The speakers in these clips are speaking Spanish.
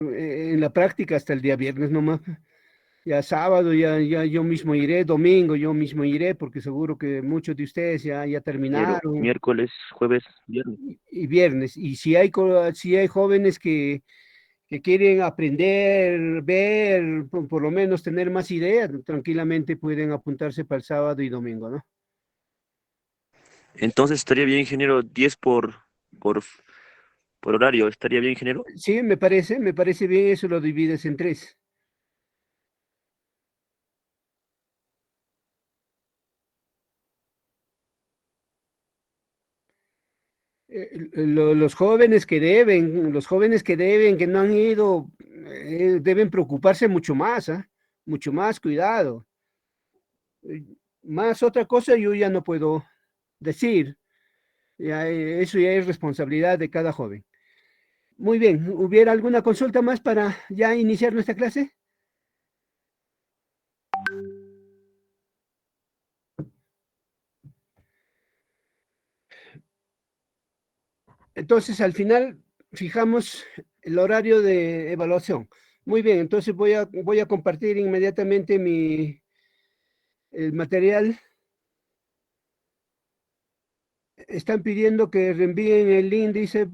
en la práctica hasta el día viernes nomás. Ya sábado, ya yo mismo iré, domingo yo mismo iré, porque seguro que muchos de ustedes ya Enero, terminaron, miércoles, jueves, viernes. y viernes. Y si hay jóvenes que quieren aprender, ver, por lo menos tener más ideas, tranquilamente pueden apuntarse para el sábado y domingo, ¿no? Entonces estaría bien, ingeniero, 10 por, por horario. ¿Estaría bien, ingeniero? Sí, me parece bien, eso lo divides en tres. Los jóvenes que no han ido, deben preocuparse mucho más, ¿ah? Mucho más, cuidado. Eh, Más otra cosa yo ya no puedo decir, eso ya es responsabilidad de cada joven. Muy bien, ¿hubiera alguna consulta más para ya iniciar nuestra clase? Entonces, al final, fijamos el horario de evaluación. Muy bien, entonces voy a compartir inmediatamente el material. Están pidiendo que reenvíen el índice.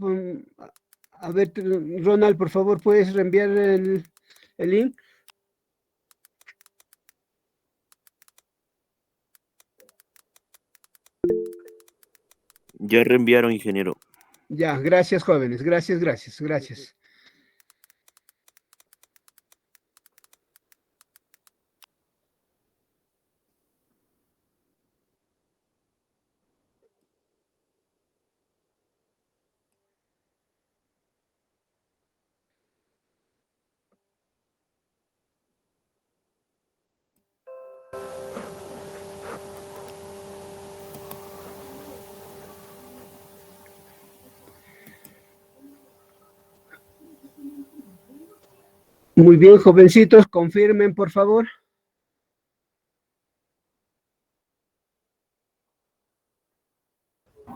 A ver, Ronald, por favor, ¿puedes reenviar el link? Ya reenviaron, ingeniero. Ya, gracias, jóvenes. Gracias, gracias, gracias. Muy bien, jovencitos, confirmen, por favor.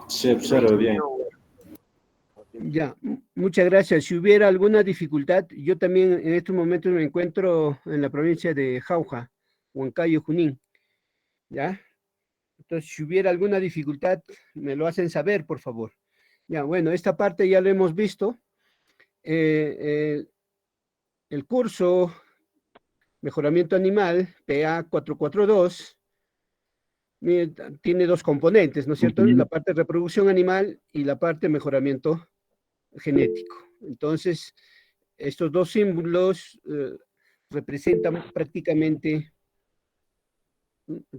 Se observa bien. Ya, muchas gracias. Si hubiera alguna dificultad, yo también en estos momentos me encuentro en la provincia de Jauja, Huancayo, Junín, ¿ya? Entonces, si hubiera alguna dificultad, me lo hacen saber, por favor. Ya, bueno, esta parte ya lo hemos visto. Eh, el curso Mejoramiento Animal, PA 442, tiene dos componentes, ¿no es cierto? La Ingeniero. parte de reproducción animal y la parte de mejoramiento genético. Entonces, estos dos símbolos representan prácticamente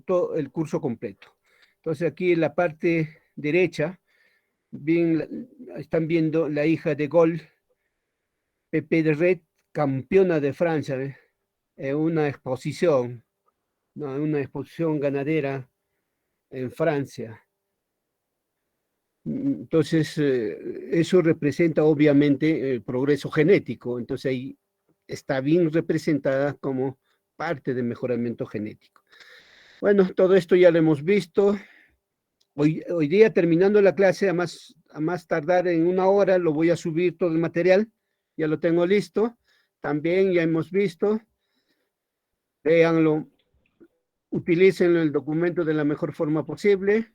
todo el curso completo. Entonces, aquí en la parte derecha, están viendo la hija de Gol, Pepe de Red, campeona de Francia, en una exposición, ¿no? En una exposición ganadera en Francia. Entonces, eso representa obviamente el progreso genético. Entonces, ahí está bien representada como parte del mejoramiento genético. Bueno, todo esto ya lo hemos visto. Hoy día, terminando la clase, a más tardar en una hora, lo voy a subir todo el material. Ya lo tengo listo. También ya hemos visto. Véanlo, utilícenlo el documento de la mejor forma posible.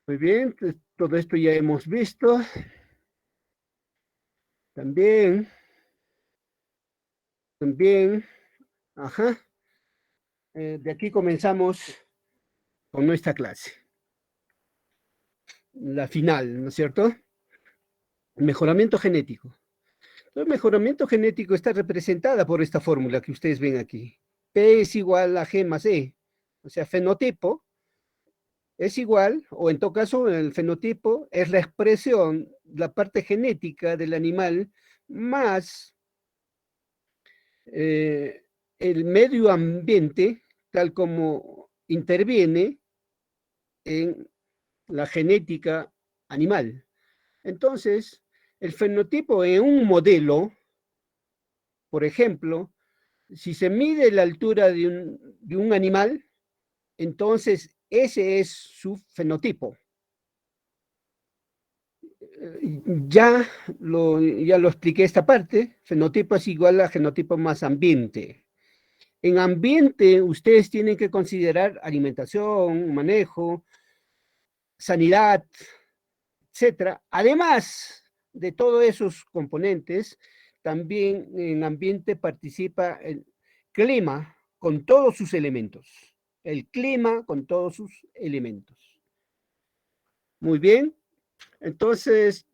Muy bien, pues, todo esto ya hemos visto. También, también, ajá. De aquí comenzamos con nuestra clase, la final, ¿no es cierto? Mejoramiento genético. El mejoramiento genético está representada por esta fórmula que ustedes ven aquí. P es igual a G más E. O sea, fenotipo es igual, o en todo caso, el fenotipo es la expresión, la parte genética del animal más eh, el medio ambiente, tal como interviene en la genética animal. Entonces, el fenotipo en un modelo, por ejemplo, si se mide la altura de un animal, entonces ese es su fenotipo. Ya lo expliqué esta parte. Fenotipo es igual a genotipo más ambiente. En ambiente, ustedes tienen que considerar alimentación, manejo, sanidad, etcétera. Además de todos esos componentes, también en ambiente participa el clima con todos sus elementos. El clima con todos sus elementos. Muy bien. Entonces,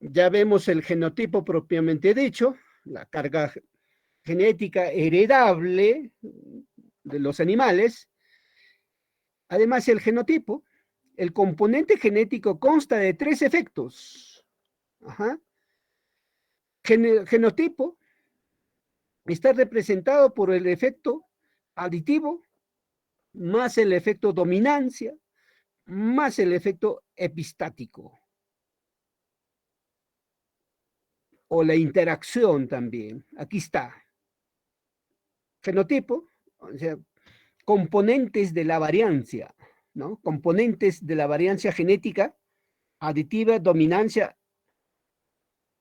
ya vemos el genotipo propiamente dicho, la carga genética heredable de los animales. Además, el genotipo, el componente genético consta de tres efectos. Ajá. Genotipo está representado por el efecto aditivo, más el efecto dominancia, más el efecto epistático, o la interacción también. Aquí está. Fenotipo, o sea, componentes de la variancia, ¿no? Componentes de la variancia genética, aditiva, dominancia,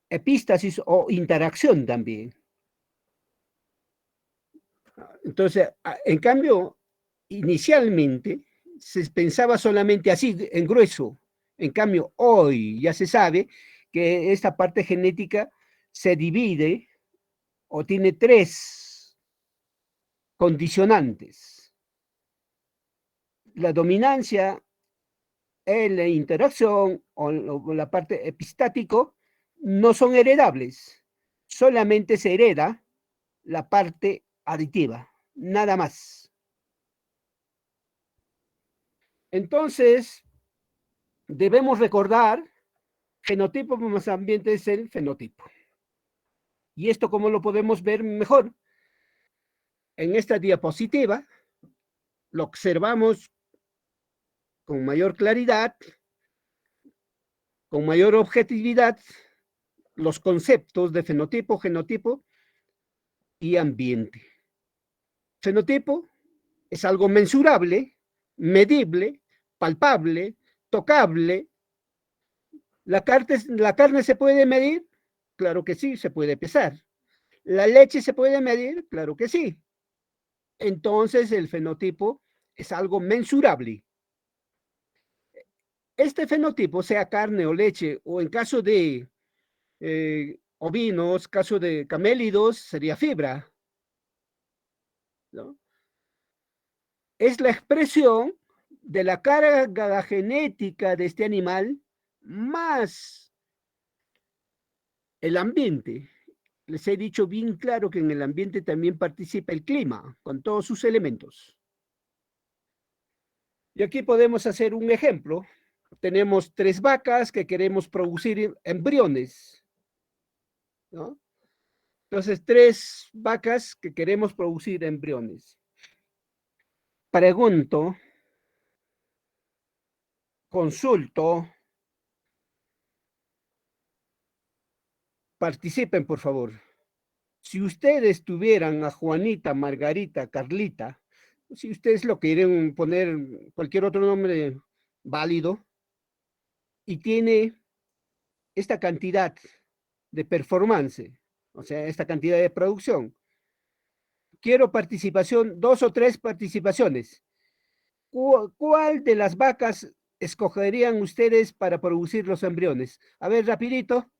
epístasis o interacción también. Entonces, en cambio, inicialmente se pensaba solamente así, en grueso. En cambio, hoy ya se sabe que esta parte genética se divide o tiene tres condicionantes. La dominancia, la interacción o la parte epistático no son heredables. Solamente se hereda la parte aditiva, nada más. Entonces, debemos recordar, genotipo más ambiente es el fenotipo. ¿Y esto cómo lo podemos ver mejor? En esta diapositiva lo observamos con mayor claridad, con mayor objetividad, los conceptos de fenotipo, genotipo y ambiente. Fenotipo es algo mensurable, medible, palpable, tocable. ¿La carne se puede medir? Claro que sí, se puede pesar. ¿La leche se puede medir? Claro que sí. Entonces el fenotipo es algo mensurable. Este fenotipo, sea carne o leche, o en caso de ovinos, caso de camélidos, sería fibra, ¿no? Es la expresión de la carga genética de este animal más el ambiente. Les he dicho bien claro que en el ambiente también participa el clima, con todos sus elementos. Y aquí podemos hacer un ejemplo. Tenemos 3 vacas que queremos producir embriones, ¿no? Entonces, 3 vacas que queremos producir embriones. Pregunto, consulto, participen por favor. Si ustedes tuvieran a Juanita, Margarita, Carlita, si ustedes lo quieren poner cualquier otro nombre válido, y tiene esta cantidad de performance, o sea, esta cantidad de producción, quiero participación, 2 o 3 participaciones. ¿Cuál de las vacas escogerían ustedes para producir los embriones? A ver, rapidito.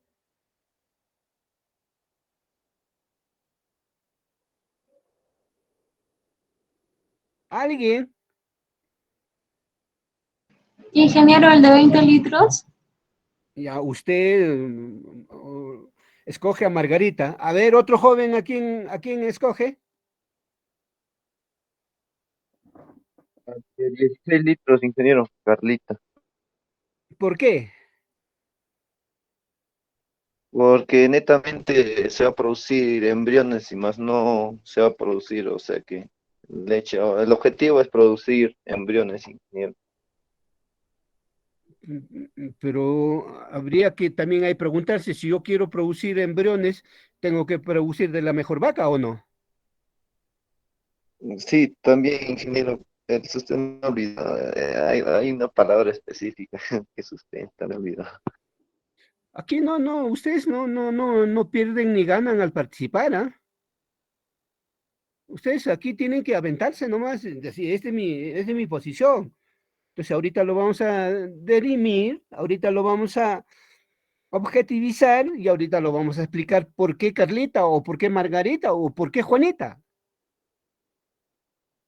¿Alguien? Ingeniero, el de 20 litros. Ya, usted escoge a Margarita. A ver, otro joven, a quién escoge? 16 litros, ingeniero, Carlita. ¿Por qué? Porque netamente se va a producir embriones y más no se va a producir, o sea que leche. El objetivo es producir embriones, ingeniero. Pero habría que también hay preguntarse si yo quiero producir embriones, ¿tengo que producir de la mejor vaca o no? Sí, también, ingeniero, usted me olvidó, hay una palabra específica que sustenta, me olvidó. Aquí ustedes no pierden ni ganan al participar, ¿ah? Ustedes aquí tienen que aventarse nomás, decir, esta es mi posición. Entonces ahorita lo vamos a dirimir, ahorita lo vamos a objetivizar y ahorita lo vamos a explicar por qué Carlita o por qué Margarita o por qué Juanita.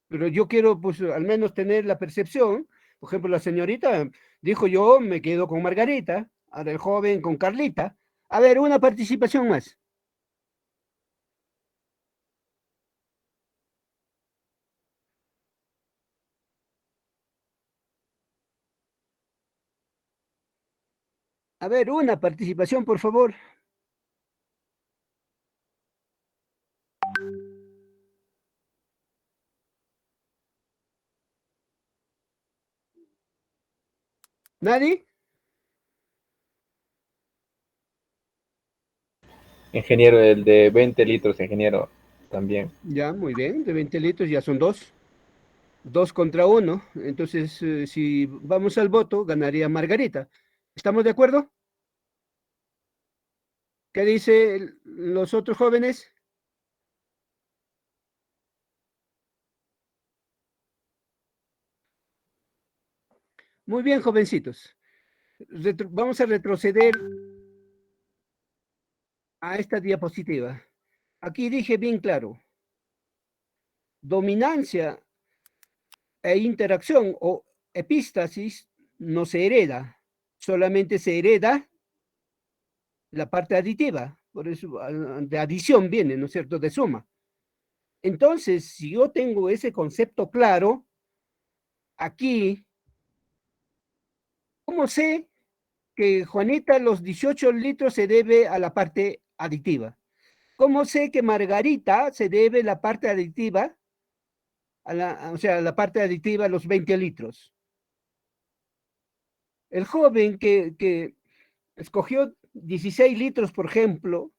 Pero yo quiero pues al menos tener la percepción. Por ejemplo, la señorita dijo yo me quedo con Margarita, ahora el joven con Carlita. A ver, una participación más. A ver, una participación, por favor. ¿Nadie? Ingeniero, el de 20 litros, ingeniero, también. Ya, muy bien, de 20 litros ya son dos. Dos contra uno. Entonces, si vamos al voto, ganaría Margarita. ¿Estamos de acuerdo? ¿Qué dicen los otros jóvenes? Muy bien, jovencitos. Vamos a retroceder a esta diapositiva. Aquí dije bien claro, dominancia e interacción o epístasis no se hereda, solamente se hereda la parte aditiva, por eso de adición viene, ¿no es cierto?, de suma. Entonces, si yo tengo ese concepto claro, aquí, ¿cómo sé que Juanita los 18 litros se debe a la parte aditiva? ¿Cómo sé que Margarita se debe la parte aditiva, o sea, la parte aditiva a los 20 litros? El joven que escogió 16 litros, por ejemplo,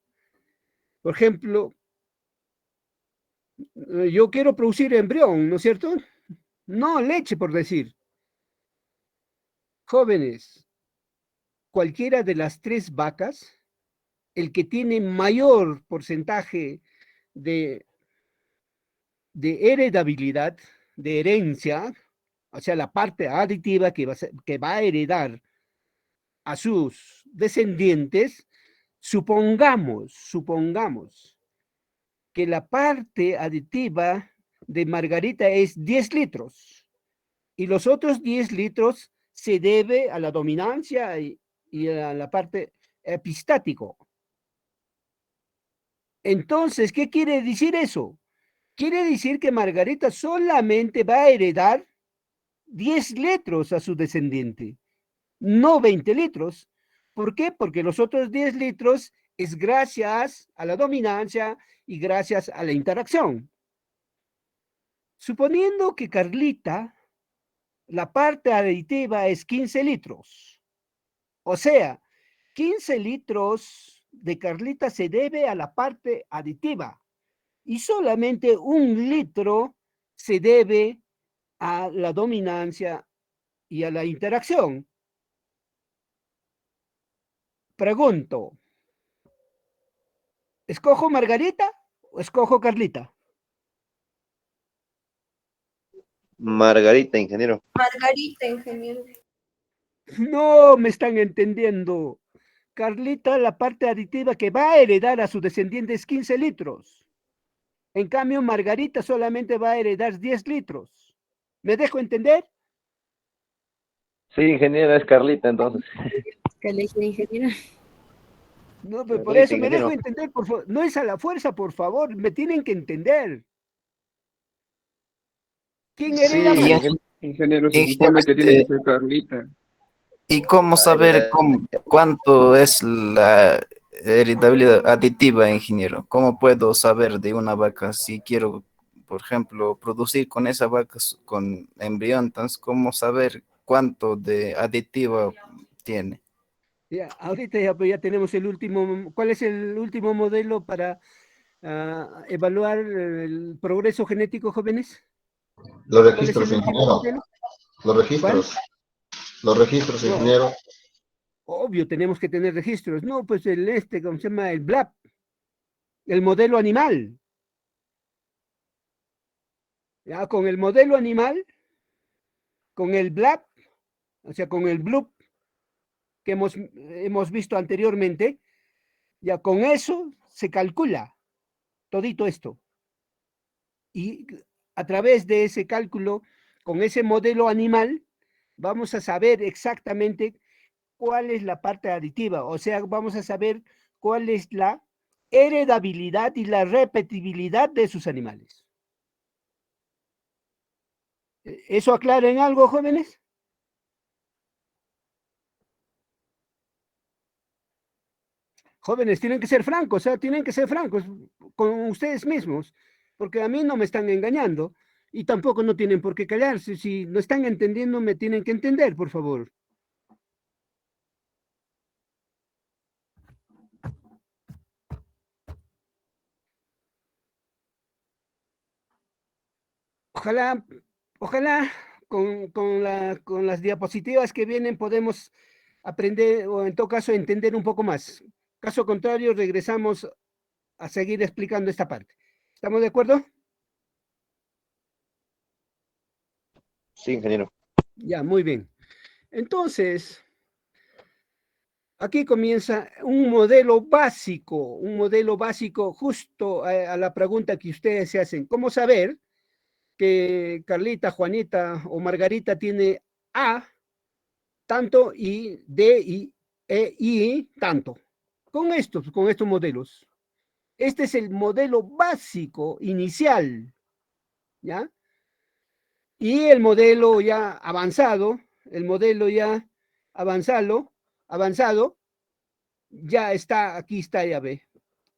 yo quiero producir embrión, ¿no es cierto? No leche, por decir. Jóvenes, cualquiera de las tres vacas, el que tiene mayor porcentaje de, de heredabilidad, de herencia, o sea, la parte aditiva que va a heredar a sus descendientes, supongamos que la parte aditiva de Margarita es 10 litros y los otros 10 litros se debe a la dominancia y a la parte epistático. Entonces, ¿qué quiere decir eso? Quiere decir que Margarita solamente va a heredar 10 litros a su descendiente, no 20 litros. ¿Por qué? Porque los otros 10 litros es gracias a la dominancia y gracias a la interacción. Suponiendo que Carlita, la parte aditiva es 15 litros, o sea, 15 litros de Carlita se debe a la parte aditiva y solamente 1 litro se debe a la dominancia y a la interacción. Pregunto, ¿escojo Margarita o escojo Carlita? Margarita, ingeniero. Margarita, ingeniero. No me están entendiendo. Carlita, la parte aditiva que va a heredar a su descendiente es 15 litros. En cambio, Margarita solamente va a heredar 10 litros. ¿Me dejo entender? Sí, ingeniero, es Carlita, entonces. ¿Qué le dije, ingeniero? No, pero por Carlita, eso me dejo ingeniero. entender, por favor. No es a la fuerza, por favor. Me tienen que entender. ¿Quién Sí, hereda más? Ingeniero, se supone que tiene que ser Carlita. ¿Y cómo saber cuánto es la heredabilidad aditiva, ingeniero? ¿Cómo puedo saber de una vaca si quiero, por ejemplo, producir con esa vaca con embrión? Entonces, ¿cómo saber cuánto de aditiva tiene? Ya, ahorita ya tenemos el último. ¿Cuál es el último modelo para evaluar el progreso genético, jóvenes? Los ¿Cuál es el registros, último ingeniero. modelo? Los ¿Cuál? registros. Los registros, No, ingeniero. Obvio, tenemos que tener registros. No, pues ¿cómo se llama? El BLAP, el modelo animal. Ya, con el modelo animal, con el BLAP, o sea, con el BLUP que hemos visto anteriormente, ya con eso se calcula todito esto. Y a través de ese cálculo, con ese modelo animal, vamos a saber exactamente cuál es la parte aditiva, o sea, vamos a saber cuál es la heredabilidad y la repetibilidad de sus animales. ¿Eso aclara en algo, jóvenes? Jóvenes, tienen que ser francos, tienen que ser francos con ustedes mismos, porque a mí no me están engañando y tampoco no tienen por qué callarse. Si no están entendiendo, me tienen que entender, por favor. Ojalá, ojalá con las diapositivas que vienen podemos aprender o en todo caso entender un poco más. Caso contrario, regresamos a seguir explicando esta parte. ¿Estamos de acuerdo? Sí, ingeniero. Ya, muy bien. Entonces, aquí comienza un modelo básico justo a la pregunta que ustedes se hacen. ¿Cómo saber que Carlita, Juanita o Margarita tiene A tanto y D y E y tanto? Con estos modelos. Este es el modelo básico inicial, ¿ya? Y el modelo ya avanzado, avanzado, ya está, aquí está, ya ve,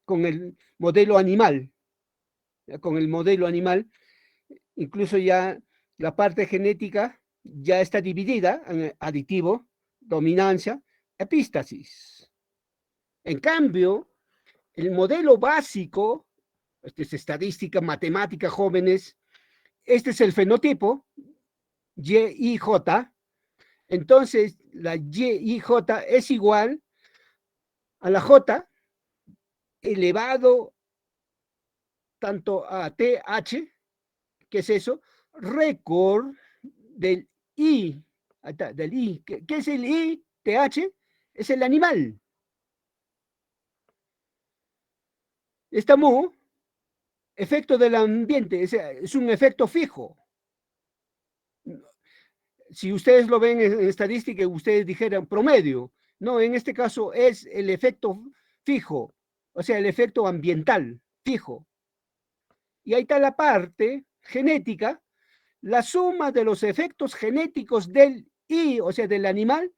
con el modelo animal, ¿ya? Con el modelo animal, incluso ya la parte genética ya está dividida en aditivo, dominancia, epístasis. En cambio, el modelo básico, esta es estadística, matemática, jóvenes, este es el fenotipo, YIJ, entonces la YIJ es igual a la J elevado tanto a TH, ¿qué es eso? Récord del I, del I. ¿Qué es el I? TH es el animal. Esta mu, efecto del ambiente, es un efecto fijo. Si ustedes lo ven en estadística, ustedes dijeran promedio. No, en este caso es el efecto fijo, o sea, el efecto ambiental fijo. Y ahí está la parte genética, la suma de los efectos genéticos del I, o sea, del animal,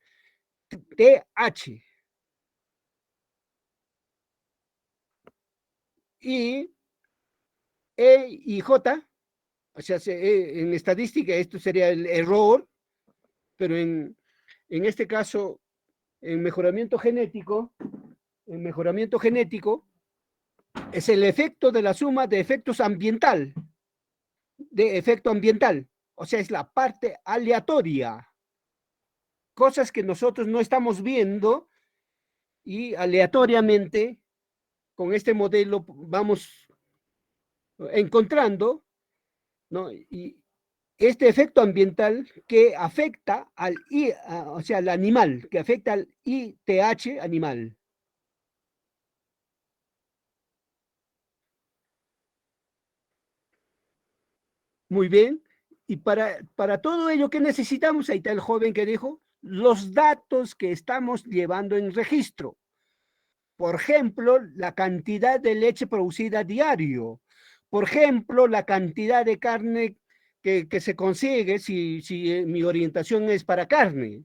TH. Y E y J, o sea, en estadística esto sería el error, pero en este caso, en mejoramiento genético, es el efecto de la suma de efectos ambiental, de efecto ambiental, o sea, es la parte aleatoria, cosas que nosotros no estamos viendo y aleatoriamente con este modelo vamos encontrando, ¿no? Y este efecto ambiental que afecta al I, o sea, al animal, que afecta al ITH animal. Muy bien. Y para todo ello, ¿qué necesitamos? Ahí está el joven que dijo, los datos que estamos llevando en registro. Por ejemplo, la cantidad de leche producida diario. Por ejemplo, la cantidad de carne que se consigue si mi orientación es para carne.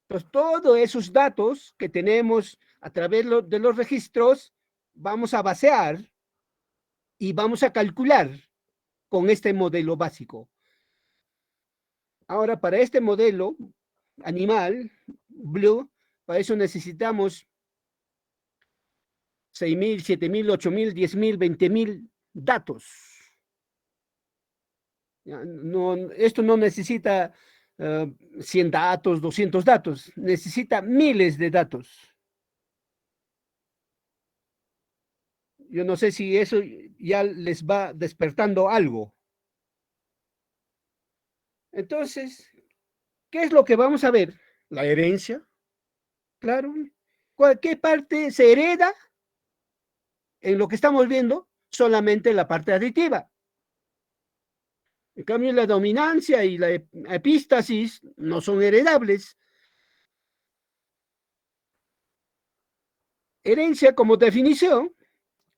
Entonces, todos esos datos que tenemos a través de los registros, vamos a basear y vamos a calcular con este modelo básico. Ahora, para este modelo animal, Blue, para eso necesitamos 6.000, 7.000, 8.000, 10.000, 20.000 datos. No, esto no necesita 100 datos, 200 datos, necesita miles de datos. Yo no sé si eso ya les va despertando algo. Entonces, ¿qué es lo que vamos a ver? La herencia, claro. ¿Qué parte se hereda? En lo que estamos viendo, solamente la parte aditiva. En cambio, la dominancia y la epístasis no son heredables. Herencia como definición,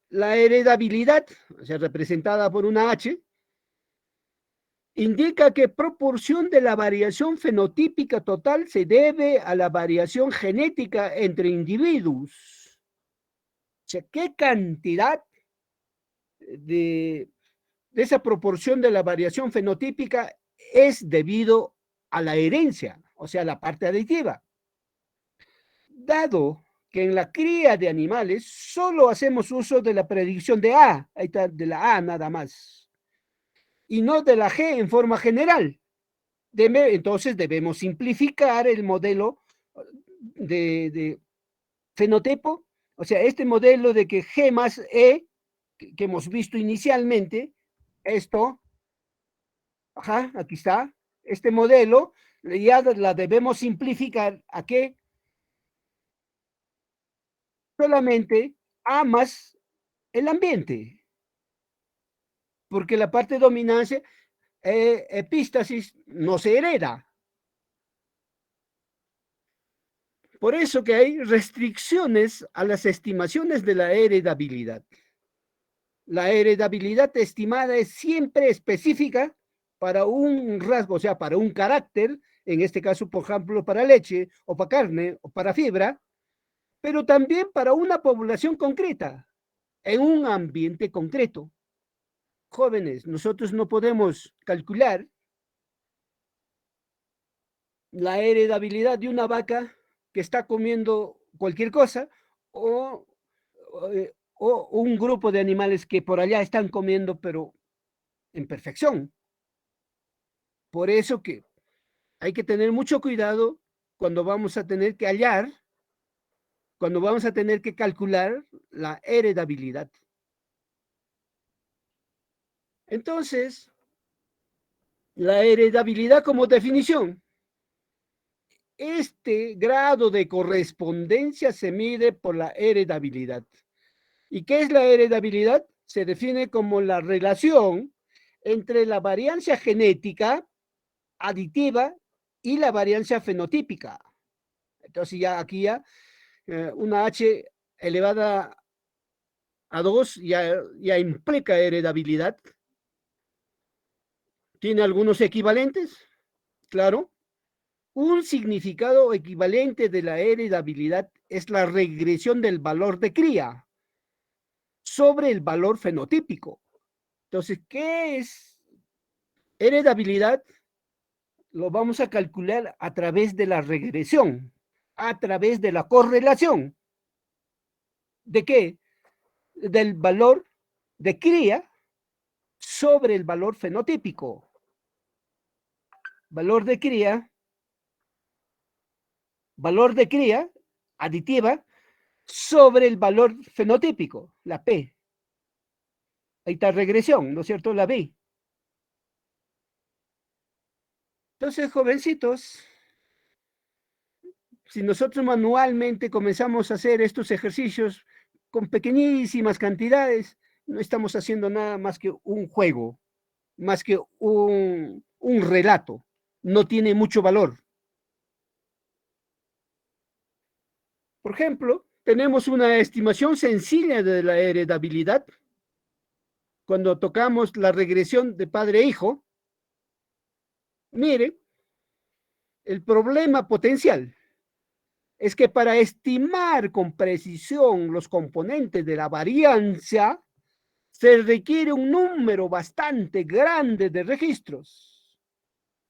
la heredabilidad, o sea, representada por una H, indica que proporción de la variación fenotípica total se debe a la variación genética entre individuos. O sea, ¿qué cantidad de esa proporción de la variación fenotípica es debido a la herencia, o sea, la parte aditiva? Dado que en la cría de animales solo hacemos uso de la predicción de A, ahí está, de la A nada más, y no de la G en forma general. Entonces debemos simplificar el modelo de fenotipo, o sea, este modelo de que G más E, que hemos visto inicialmente, esto, ajá, aquí está, este modelo, ya la debemos simplificar a que solamente A más el ambiente, porque la parte de dominancia, epístasis, no se hereda. Por eso que hay restricciones a las estimaciones de la heredabilidad. La heredabilidad estimada es siempre específica para un rasgo, o sea, para un carácter, en este caso, por ejemplo, para leche, o para carne, o para fibra, pero también para una población concreta, en un ambiente concreto. Jóvenes, nosotros no podemos calcular la heredabilidad de una vaca que está comiendo cualquier cosa o un grupo de animales que por allá están comiendo, pero en perfección. Por eso que hay que tener mucho cuidado cuando vamos a tener que hallar, cuando vamos a tener que calcular la heredabilidad. Entonces, la heredabilidad como definición. Este grado de correspondencia se mide por la heredabilidad. ¿Y qué es la heredabilidad? Se define como la relación entre la variancia genética aditiva y la variancia fenotípica. Entonces ya aquí ya una H elevada a 2 ya implica heredabilidad. ¿Tiene algunos equivalentes? Claro. Un significado equivalente de la heredabilidad es la regresión del valor de cría sobre el valor fenotípico. Entonces, ¿qué es heredabilidad? Lo vamos a calcular a través de la regresión, a través de la correlación. ¿De qué? Del valor de cría sobre el valor fenotípico. Valor de cría aditiva sobre el valor fenotípico, la P. Ahí está regresión, ¿no es cierto? La B. Entonces, jovencitos, si nosotros manualmente comenzamos a hacer estos ejercicios con pequeñísimas cantidades, no estamos haciendo nada más que un juego, más que un relato. No tiene mucho valor. Por ejemplo, tenemos una estimación sencilla de la heredabilidad. Cuando tocamos la regresión de padre e hijo, mire, el problema potencial es que para estimar con precisión los componentes de la variancia, se requiere un número bastante grande de registros.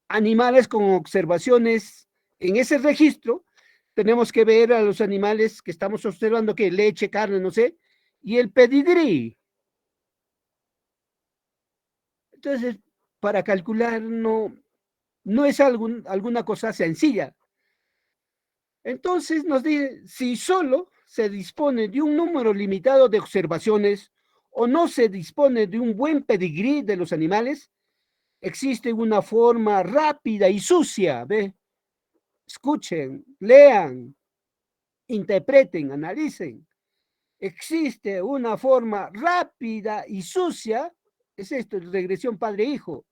Animales con observaciones en ese registro, tenemos que ver a los animales que estamos observando, que leche, carne, no sé, y el pedigrí. Entonces, para calcular no es alguna cosa sencilla. Entonces nos dice, si solo se dispone de un número limitado de observaciones o no se dispone de un buen pedigrí de los animales, existe una forma rápida y sucia, ¿ve? Escuchen, lean, interpreten, analicen. Existe una forma rápida y sucia, es esto, regresión padre-hijo,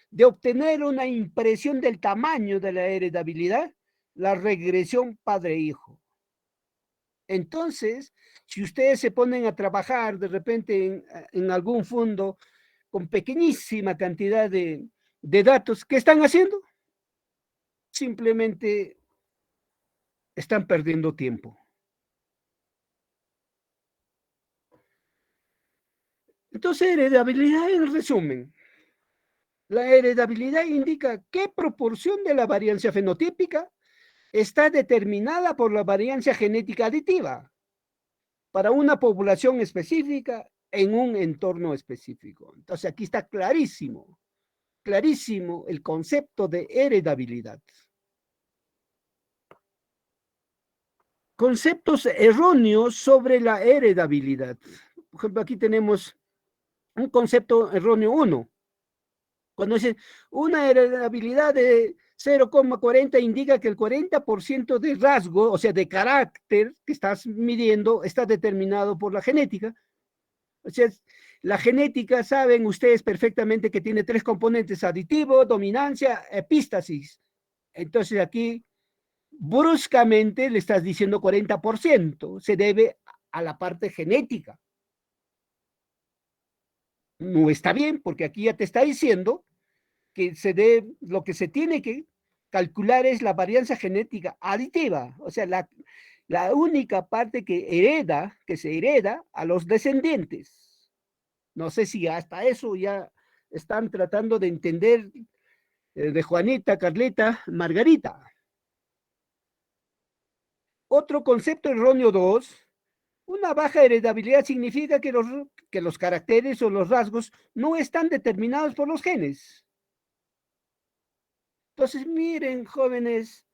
de obtener una impresión del tamaño de la heredabilidad, la regresión padre-hijo. Entonces, si ustedes se ponen a trabajar de repente en algún fondo con pequeñísima cantidad de datos, ¿qué están haciendo? Simplemente están perdiendo tiempo. Entonces, heredabilidad en resumen. La heredabilidad indica qué proporción de la variancia fenotípica está determinada por la variancia genética aditiva para una población específica en un entorno específico. Entonces, aquí está clarísimo, clarísimo el concepto de heredabilidad. Conceptos erróneos sobre la heredabilidad. Por ejemplo, aquí tenemos un concepto erróneo 1. Cuando dice una heredabilidad de 0,40 indica que el 40% de rasgo, o sea, de carácter que estás midiendo, está determinado por la genética. O sea, la genética, saben ustedes perfectamente que tiene 3 componentes: aditivo, dominancia, epístasis. Entonces aquí, bruscamente le estás diciendo 40%, se debe a la parte genética. No está bien, porque aquí ya te está diciendo que lo que se tiene que calcular es la varianza genética aditiva, o sea, la única parte que se hereda a los descendientes. No sé si hasta eso ya están tratando de entender de Juanita, Carlita, Margarita. Otro concepto erróneo 2, una baja heredabilidad significa que los caracteres o los rasgos no están determinados por los genes. Entonces, miren, jóvenes,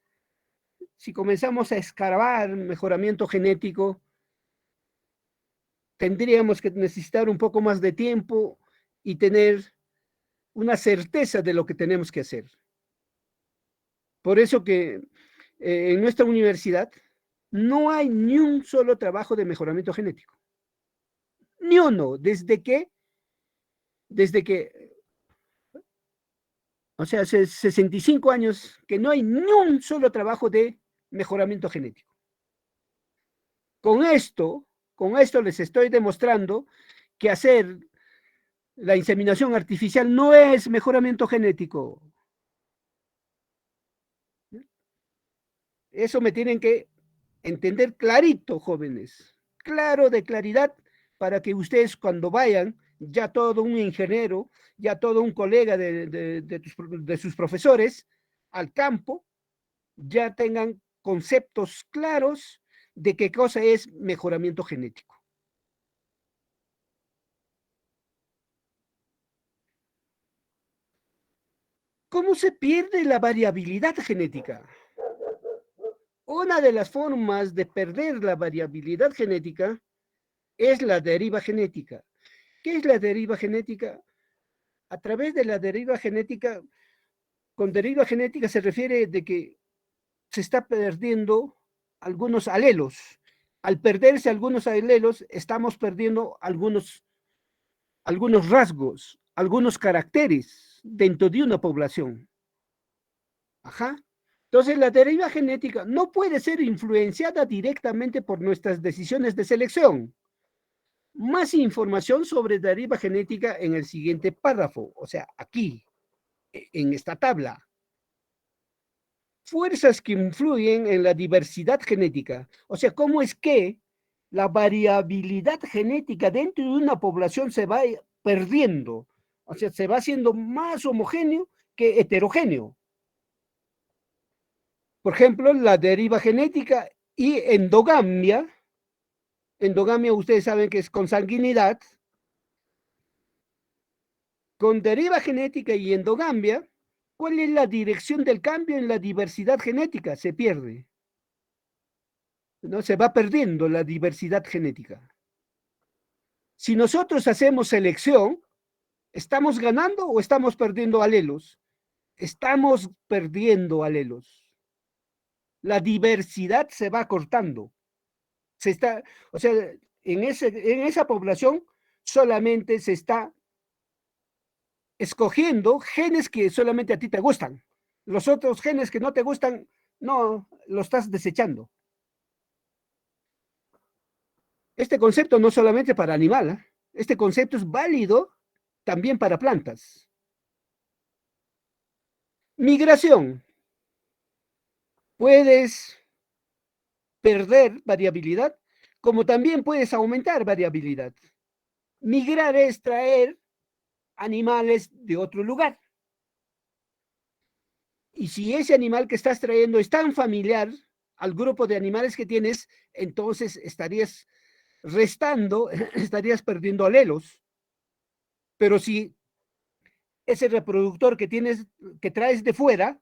si comenzamos a escarbar mejoramiento genético, tendríamos que necesitar un poco más de tiempo y tener una certeza de lo que tenemos que hacer. Por eso que en nuestra universidad no hay ni un solo trabajo de mejoramiento genético. Ni uno, desde que, o sea, hace 65 años que no hay ni un solo trabajo de mejoramiento genético. Con esto les estoy demostrando que hacer la inseminación artificial no es mejoramiento genético. Eso me tienen que entender clarito, jóvenes. Claro, de claridad, para que ustedes cuando vayan, ya todo un ingeniero, ya todo un colega de sus profesores al campo, ya tengan conceptos claros de qué cosa es mejoramiento genético. ¿Cómo se pierde la variabilidad genética? Una de las formas de perder la variabilidad genética es la deriva genética. ¿Qué es la deriva genética? A través de la deriva genética, con deriva genética se refiere de que se está perdiendo algunos alelos. Al perderse algunos alelos, estamos perdiendo algunos rasgos, algunos caracteres dentro de una población. Ajá. Entonces, la deriva genética no puede ser influenciada directamente por nuestras decisiones de selección. Más información sobre deriva genética en el siguiente párrafo, o sea, aquí, en esta tabla. Fuerzas que influyen en la diversidad genética. O sea, ¿cómo es que la variabilidad genética dentro de una población se va perdiendo? O sea, se va haciendo más homogéneo que heterogéneo. Por ejemplo, la deriva genética y endogamia. Endogamia, ustedes saben que es consanguinidad. Con deriva genética y endogamia, ¿Cuál es la dirección del cambio en la diversidad genética? Se pierde. ¿No? Se va perdiendo la diversidad genética. Si nosotros hacemos selección, ¿estamos ganando o estamos perdiendo alelos? Estamos perdiendo alelos. La diversidad se va cortando. O sea, en esa población solamente se está escogiendo genes que solamente a ti te gustan. Los otros genes que no te gustan, no, los estás desechando. Este concepto no solamente para animal, ¿eh? Este concepto es válido también para plantas. Migración. Puedes perder variabilidad, como también puedes aumentar variabilidad. Migrar es traer animales de otro lugar. Y si ese animal que estás trayendo es tan familiar al grupo de animales que tienes, entonces estarías restando, estarías perdiendo alelos. Pero si ese reproductor que tienes, que traes de fuera,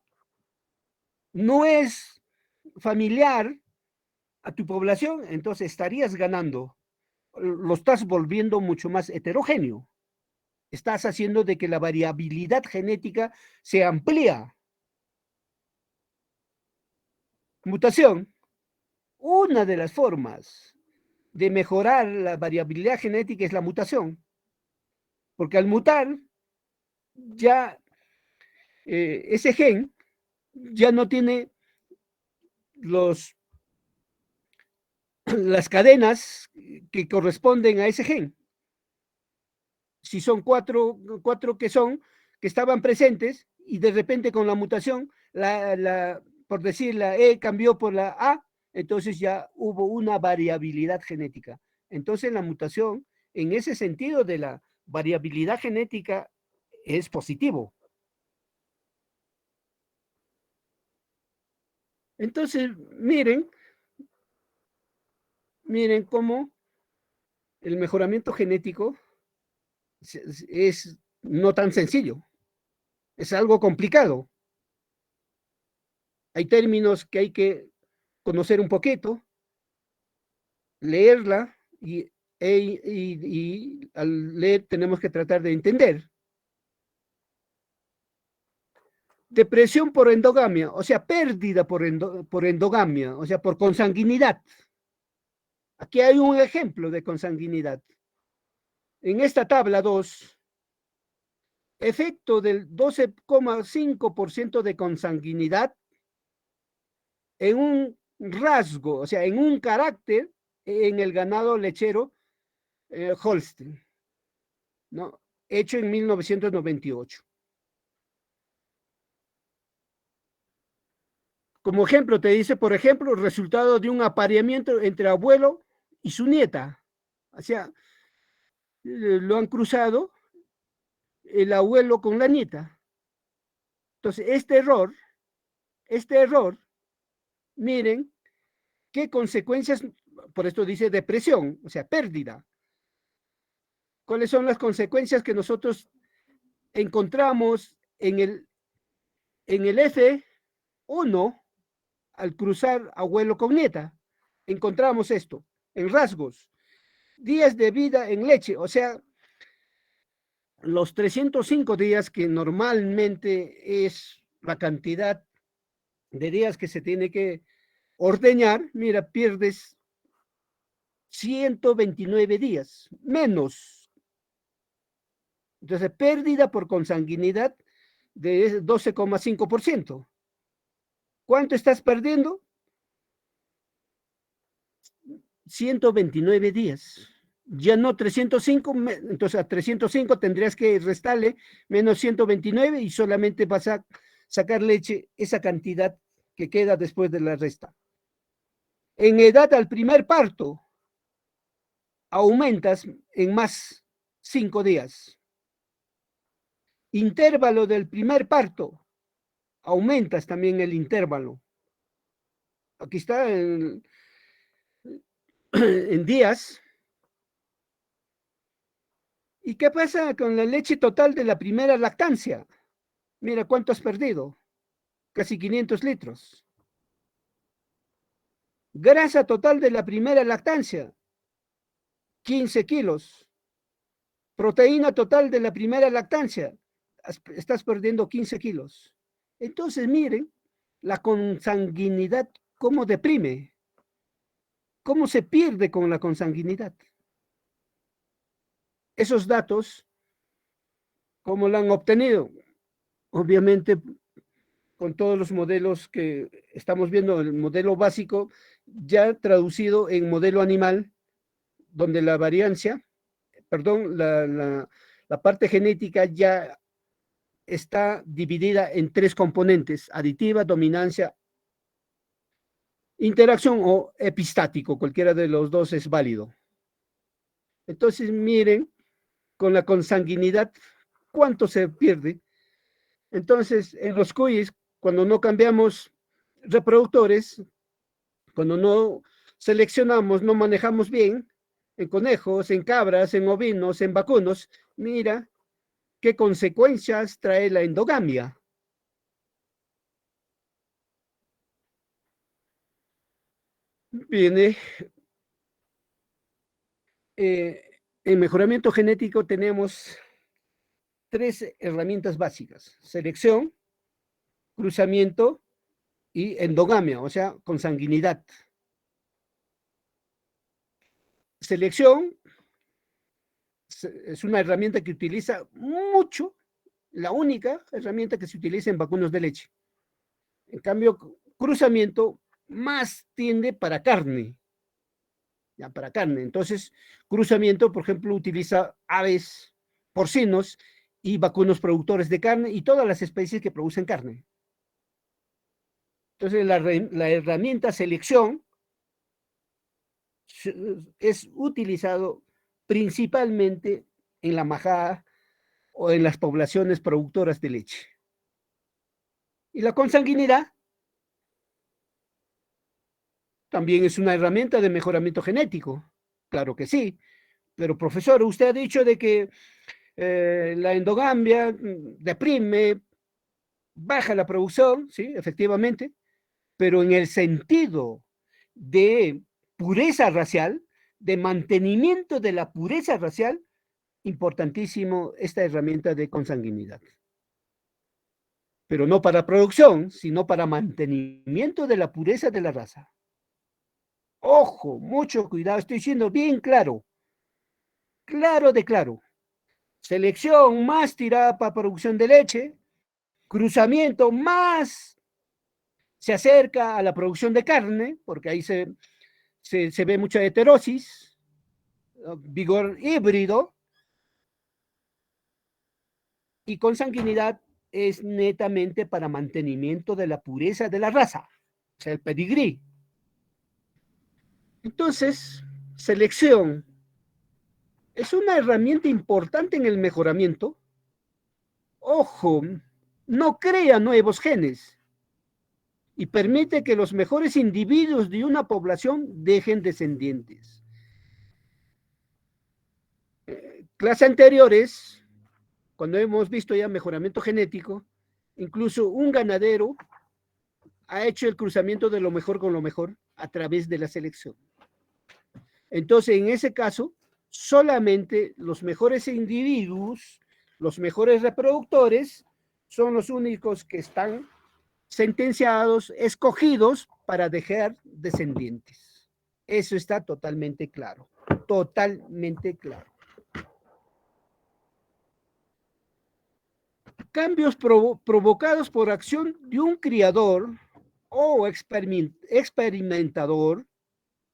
no es familiar a tu población, entonces estarías ganando. Lo estás volviendo mucho más heterogéneo. Estás haciendo de que la variabilidad genética se amplía. Mutación. Una de las formas de mejorar la variabilidad genética es la mutación. Porque al mutar, ya ese gen ya no tiene las cadenas que corresponden a ese gen. Si son cuatro que estaban presentes y de repente con la mutación, por decir la E cambió por la A, entonces ya hubo una variabilidad genética. Entonces la mutación, en ese sentido de la variabilidad genética, es positivo. Entonces, miren cómo el mejoramiento genético es no tan sencillo, es algo complicado. Hay términos que hay que conocer un poquito, leerla y al leer tenemos que tratar de entender. Depresión por endogamia, o sea, pérdida por endogamia, o sea, por consanguinidad. Aquí hay un ejemplo de consanguinidad. En esta tabla 2, efecto del 12,5% de consanguinidad en un rasgo, o sea, en un carácter en el ganado lechero Holstein, ¿no? Hecho en 1998. Como ejemplo, te dice, por ejemplo, el resultado de un apareamiento entre abuelo y su nieta. O sea, lo han cruzado el abuelo con la nieta. Entonces, este error, miren, qué consecuencias, por esto dice depresión, o sea, pérdida. ¿Cuáles son las consecuencias que nosotros encontramos en el F1 al cruzar abuelo con nieta? Encontramos esto en rasgos. Días de vida en leche, o sea, los 305 días que normalmente es la cantidad de días que se tiene que ordeñar, mira, pierdes 129 días, menos. Entonces, pérdida por consanguinidad de 12,5%. ¿Cuánto estás perdiendo? 129 días. Ya no 305, entonces a 305 tendrías que restarle menos 129 y solamente vas a sacar leche esa cantidad que queda después de la resta. En edad al primer parto, aumentas en más 5 días. Intervalo del primer parto, aumentas también el intervalo. Aquí está en días. ¿Y qué pasa con la leche total de la primera lactancia? Mira cuánto has perdido, casi 500 litros. Grasa total de la primera lactancia, 15 kilos. Proteína total de la primera lactancia, estás perdiendo 15 kilos. Entonces, miren, la consanguinidad, cómo deprime, cómo se pierde con la consanguinidad. Esos datos, ¿cómo lo han obtenido? Obviamente, con todos los modelos que estamos viendo, el modelo básico, ya traducido en modelo animal, donde la variancia, perdón, la parte genética ya está dividida en 3 componentes: aditiva, dominancia, interacción o epistático. Cualquiera de los dos es válido. Entonces, miren, con la consanguinidad, ¿cuánto se pierde? Entonces, en los cuyes, cuando no cambiamos reproductores, cuando no seleccionamos, no manejamos bien, en conejos, en cabras, en ovinos, en vacunos, mira qué consecuencias trae la endogamia. Viene, en mejoramiento genético tenemos 3 herramientas básicas: selección, cruzamiento y endogamia, o sea, consanguinidad. Selección es una herramienta que utiliza mucho, la única herramienta que se utiliza en vacunos de leche. En cambio, cruzamiento más tiende para carne, ya para carne. Entonces, cruzamiento, por ejemplo, utiliza aves, porcinos y vacunos productores de carne y todas las especies que producen carne. Entonces, la herramienta selección es utilizado principalmente en la majada o en las poblaciones productoras de leche. Y la consanguinidad también es una herramienta de mejoramiento genético. Claro que sí. Pero, profesor, usted ha dicho de que la endogamia deprime, baja la producción, sí, efectivamente, pero en el sentido de pureza racial, de mantenimiento de la pureza racial, importantísimo esta herramienta de consanguinidad. Pero no para producción, sino para mantenimiento de la pureza de la raza. Ojo, mucho cuidado, estoy siendo bien claro. Claro de claro. Selección más tirada para producción de leche, cruzamiento más se acerca a la producción de carne, porque ahí se ve mucha heterosis, vigor híbrido, y consanguinidad es netamente para mantenimiento de la pureza de la raza, o sea, el pedigrí. Entonces, selección es una herramienta importante en el mejoramiento. Ojo, no crea nuevos genes y permite que los mejores individuos de una población dejen descendientes. Clases anteriores, cuando hemos visto ya mejoramiento genético, incluso un ganadero ha hecho el cruzamiento de lo mejor con lo mejor a través de la selección. Entonces, en ese caso, solamente los mejores individuos, los mejores reproductores, son los únicos que están sentenciados, escogidos para dejar descendientes. Eso está totalmente claro, totalmente claro. Cambios provocados por acción de un criador o experimentador,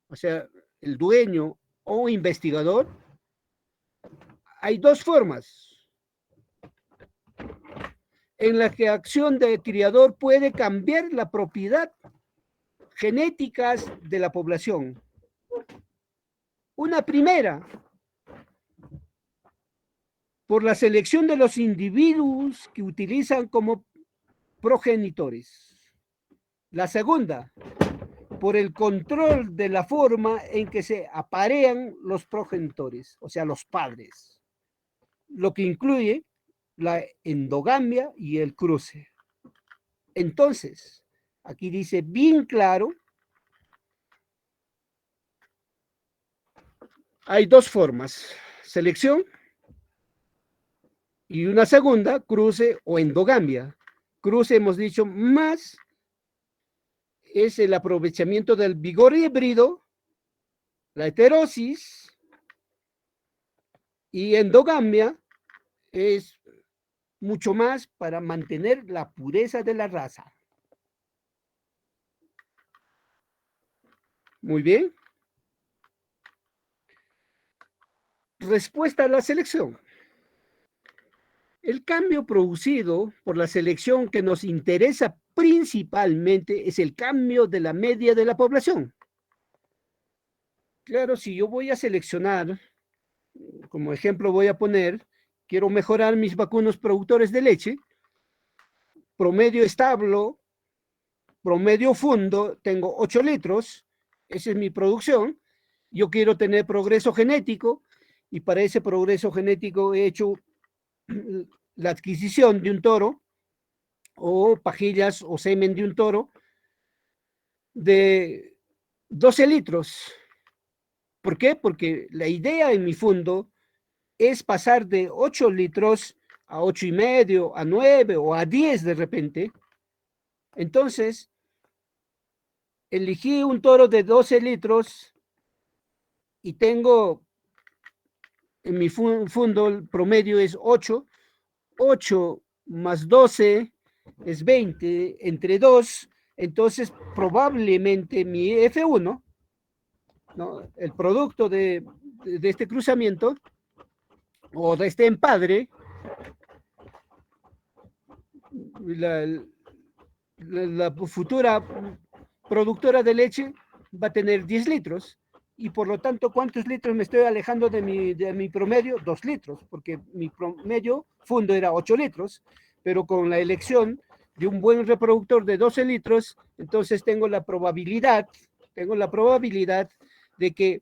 o sea, el dueño o investigador. Hay 2 formas en la que acción del criador puede cambiar la propiedad genéticas de la población. Una primera, por la selección de los individuos que utilizan como progenitores. La segunda, por el control de la forma en que se aparean los progenitores, o sea, los padres, lo que incluye la endogamia y el cruce. Entonces, aquí dice bien claro, hay dos formas, selección y una segunda, cruce o endogamia. Cruce, hemos dicho, más es el aprovechamiento del vigor híbrido, la heterosis, y endogamia es mucho más para mantener la pureza de la raza. Muy bien. Respuesta a la selección. El cambio producido por la selección que nos interesa principalmente es el cambio de la media de la población. Claro, si yo voy a seleccionar, como ejemplo voy a poner, quiero mejorar mis vacunos productores de leche, promedio establo, promedio fundo, tengo 8 litros, esa es mi producción, yo quiero tener progreso genético, y para ese progreso genético he hecho la adquisición de un toro, o pajillas o semen de un toro, de 12 litros. ¿Por qué? Porque la idea en mi fondo es pasar de 8 litros a 8,5, a 9 o a 10 de repente. Entonces, elegí un toro de 12 litros y tengo en mi fondo el promedio es 8. 8 más 12 es 20, entre 2. Entonces, probablemente mi F1, ¿no?, el producto de este cruzamiento o de este empadre, la futura productora de leche va a tener 10 litros. Y por lo tanto, ¿cuántos litros me estoy alejando de mi promedio? 2 litros, porque mi promedio fondo era 8 litros, pero con la elección de un buen reproductor de 12 litros, entonces tengo la probabilidad de que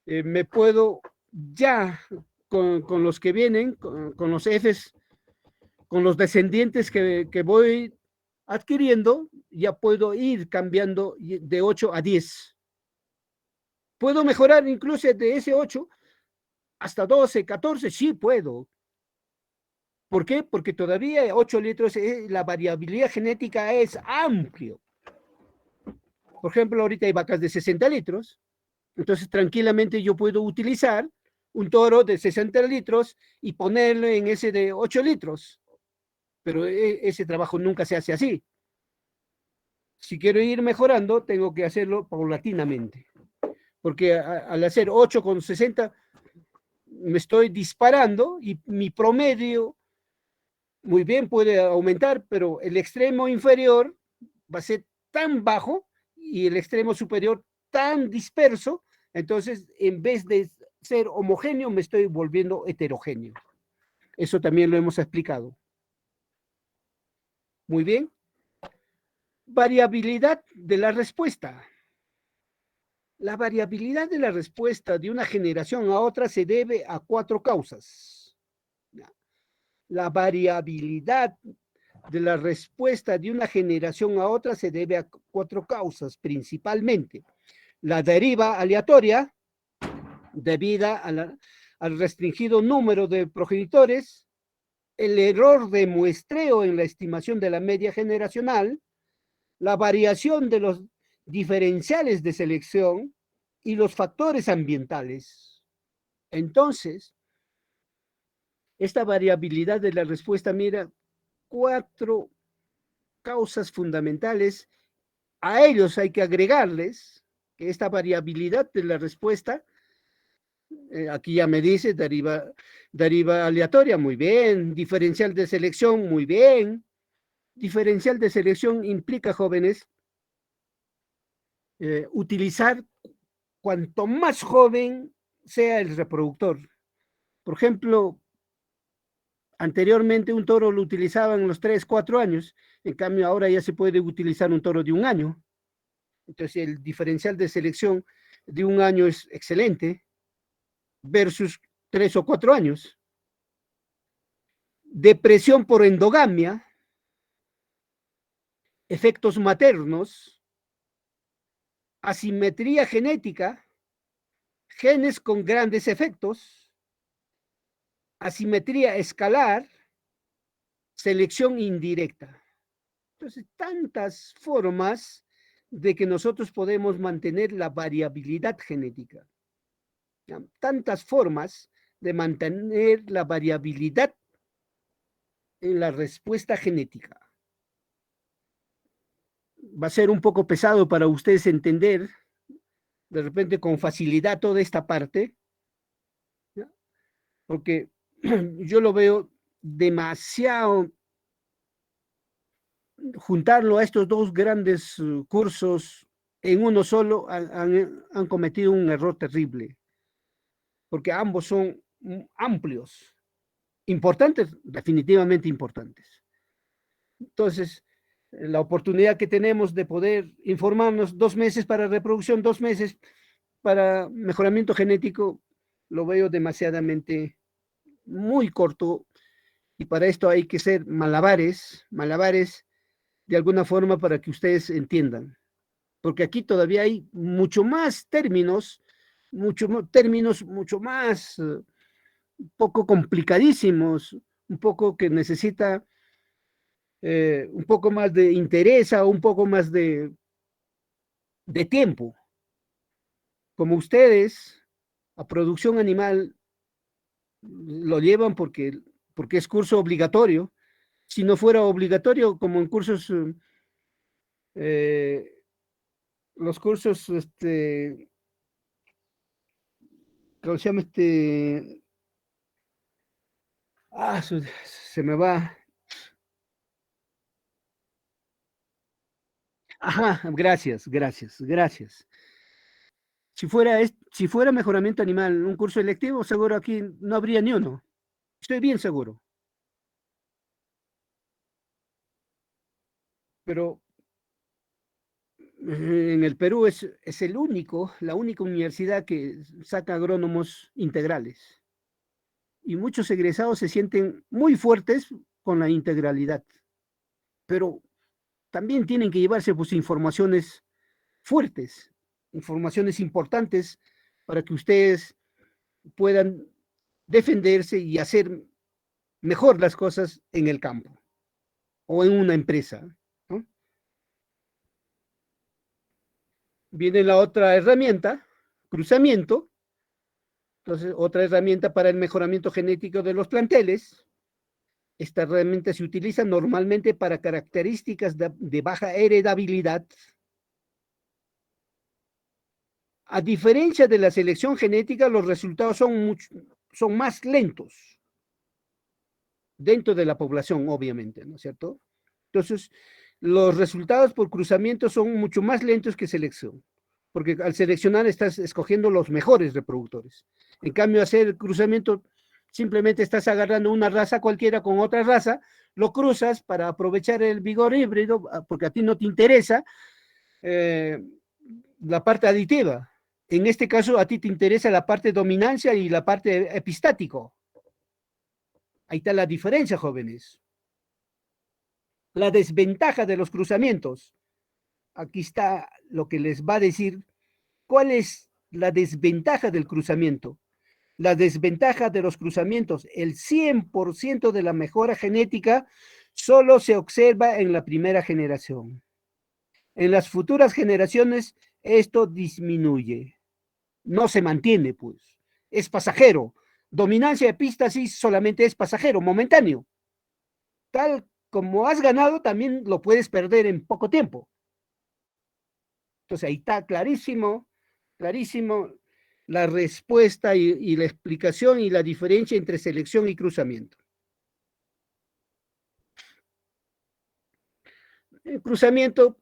me puedo ya, con los que vienen, con los Fs, con los descendientes que voy adquiriendo, ya puedo ir cambiando de 8 a 10. ¿Puedo mejorar incluso de ese 8 hasta 12, 14? Sí puedo. ¿Por qué? Porque todavía 8 litros, la variabilidad genética es amplio. Por ejemplo, ahorita hay vacas de 60 litros, entonces tranquilamente yo puedo utilizar un toro de 60 litros y ponerlo en ese de 8 litros. Pero ese trabajo nunca se hace así. Si quiero ir mejorando, tengo que hacerlo paulatinamente. Porque al hacer 8 con 60, me estoy disparando y mi promedio muy bien puede aumentar, pero el extremo inferior va a ser tan bajo y el extremo superior tan disperso, entonces en vez de ser homogéneo me estoy volviendo heterogéneo. Eso también lo hemos explicado. Muy bien. Variabilidad de la respuesta. La variabilidad de la respuesta de una generación a otra se debe a 4 causas. La variabilidad de la respuesta de una generación a otra se debe a 4 causas, principalmente. La deriva aleatoria, debida al restringido número de progenitores, el error de muestreo en la estimación de la media generacional, la variación de los diferenciales de selección y los factores ambientales. Entonces, esta variabilidad de la respuesta, mira, 4 causas fundamentales. A ellos hay que agregarles que esta variabilidad de la respuesta, aquí ya me dice, deriva aleatoria, muy bien, diferencial de selección, muy bien. Diferencial de selección implica, jóvenes, utilizar cuanto más joven sea el reproductor. Por ejemplo, anteriormente un toro lo utilizaban en los 3, 4 años, en cambio ahora ya se puede utilizar un toro de 1 año. Entonces el diferencial de selección de 1 año es excelente versus 3 o 4 años. depresión por endogamia, efectos maternos, asimetría genética, genes con grandes efectos, asimetría escalar, selección indirecta. Entonces, tantas formas de que nosotros podemos mantener la variabilidad genética. ¿Ya? Tantas formas de mantener la variabilidad en la respuesta genética. Va a ser un poco pesado para ustedes entender de repente con facilidad toda esta parte, ¿ya? Porque yo lo veo demasiado, juntarlo a estos dos grandes cursos en uno solo han cometido un error terrible, porque ambos son amplios, importantes, definitivamente importantes. Entonces, la oportunidad que tenemos de poder informarnos 2 meses para reproducción, 2 meses para mejoramiento genético, lo veo demasiadamente muy corto, y para esto hay que ser malabares de alguna forma para que ustedes entiendan, porque aquí todavía hay mucho más términos, mucho más un poco complicadísimos, un poco que necesita un poco más de interés o un poco más de tiempo. Como ustedes, a producción animal lo llevan porque es curso obligatorio. Si no fuera obligatorio, como en cursos, los cursos, ¿cómo se llama se me va. Ajá, gracias. Si fuera mejoramiento animal, un curso electivo, seguro aquí no habría ni uno. Estoy bien seguro. Pero en el Perú es la única universidad que saca agrónomos integrales. Y muchos egresados se sienten muy fuertes con la integralidad. Pero también tienen que llevarse pues informaciones fuertes, informaciones importantes para que ustedes puedan defenderse y hacer mejor las cosas en el campo o en una empresa, ¿no? Viene la otra herramienta, cruzamiento. Entonces, otra herramienta para el mejoramiento genético de los planteles. Esta herramienta se utiliza normalmente para características de baja heredabilidad. A diferencia de la selección genética, los resultados son más lentos dentro de la población, obviamente, ¿no es cierto? Entonces, los resultados por cruzamiento son mucho más lentos que selección, porque al seleccionar estás escogiendo los mejores reproductores. En cambio, hacer cruzamiento, simplemente estás agarrando una raza cualquiera con otra raza, lo cruzas para aprovechar el vigor híbrido, porque a ti no te interesa la parte aditiva. En este caso, a ti te interesa la parte dominancia y la parte epistático. Ahí está la diferencia, jóvenes. La desventaja de los cruzamientos. Aquí está lo que les va a decir. ¿Cuál es la desventaja del cruzamiento? La desventaja de los cruzamientos, el 100% de la mejora genética solo se observa en la primera generación. En las futuras generaciones, esto disminuye. No se mantiene, pues. Es pasajero. Dominancia, epístasis solamente es pasajero, momentáneo. Tal como has ganado, también lo puedes perder en poco tiempo. Entonces ahí está clarísimo la respuesta y la explicación y la diferencia entre selección y cruzamiento. El cruzamiento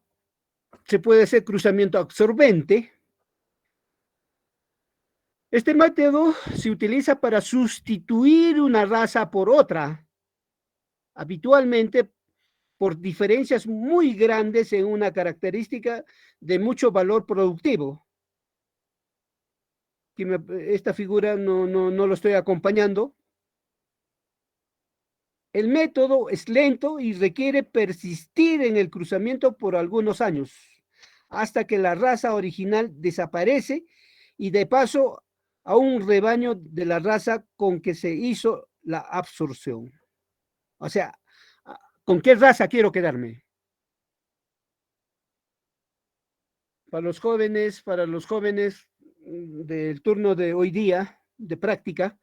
se puede hacer cruzamiento absorbente. Este método se utiliza para sustituir una raza por otra, habitualmente por diferencias muy grandes en una característica de mucho valor productivo. Esta figura no lo estoy acompañando. El método es lento y requiere persistir en el cruzamiento por algunos años, hasta que la raza original desaparece y de paso a un rebaño de la raza con que se hizo la absorción. O sea, ¿con qué raza quiero quedarme? Para los jóvenes del turno de hoy día, de práctica,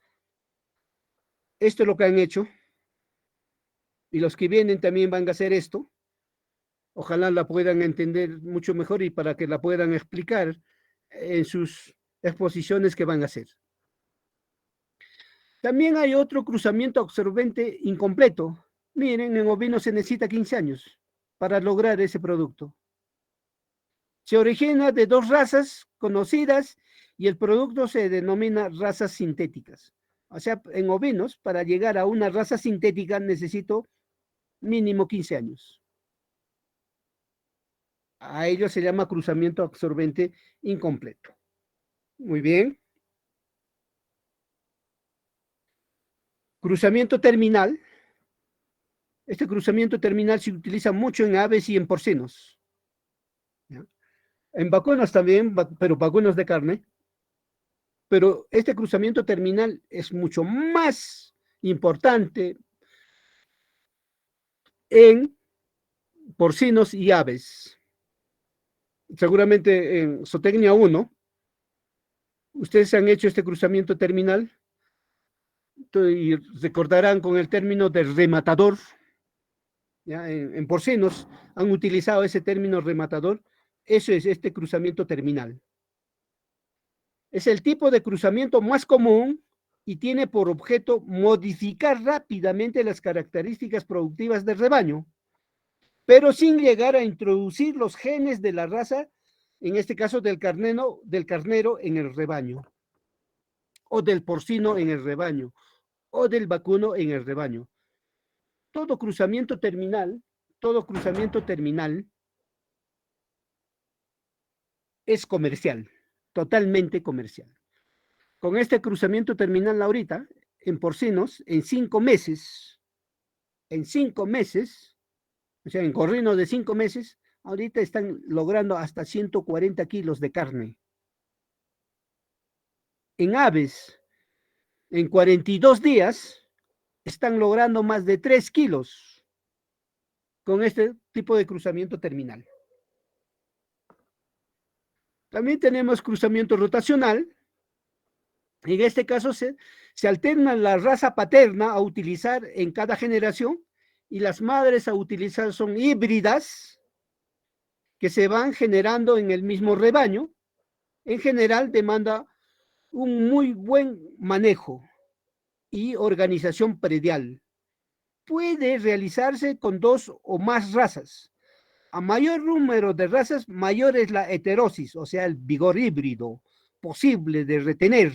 esto es lo que han hecho, y los que vienen también van a hacer esto. Ojalá la puedan entender mucho mejor y para que la puedan explicar en sus exposiciones que van a hacer. También hay otro cruzamiento absorbente incompleto. Miren, en ovino se necesita 15 años para lograr ese producto. Se origina de dos razas conocidas y el producto se denomina razas sintéticas. O sea, en ovinos, para llegar a una raza sintética necesito mínimo 15 años. A ello se llama cruzamiento absorbente incompleto. Muy bien. Cruzamiento terminal. Este cruzamiento terminal se utiliza mucho en aves y en porcinos. ¿Ya? En vacunos también, pero vacunos de carne. Pero este cruzamiento terminal es mucho más importante en porcinos y aves. Seguramente en zootecnia 1, ustedes han hecho este cruzamiento terminal y recordarán con el término de rematador. ¿Ya? En porcinos han utilizado ese término rematador. Eso es este cruzamiento terminal. Es el tipo de cruzamiento más común y tiene por objeto modificar rápidamente las características productivas del rebaño, pero sin llegar a introducir los genes de la raza, en este caso del carnero en el rebaño, o del porcino en el rebaño, o del vacuno en el rebaño. Todo cruzamiento terminal es comercial, totalmente comercial. Con este cruzamiento terminal ahorita, en porcinos, en 5 meses, o sea, en corrinos de 5 meses, ahorita están logrando hasta 140 kilos de carne. En aves, en 42 días, están logrando más de 3 kilos con este tipo de cruzamiento terminal. También tenemos cruzamiento rotacional. En este caso se alterna la raza paterna a utilizar en cada generación y las madres a utilizar son híbridas que se van generando en el mismo rebaño. En general demanda un muy buen manejo y organización predial. Puede realizarse con 2 o más razas. A mayor número de razas, mayor es la heterosis, o sea, el vigor híbrido posible de retener.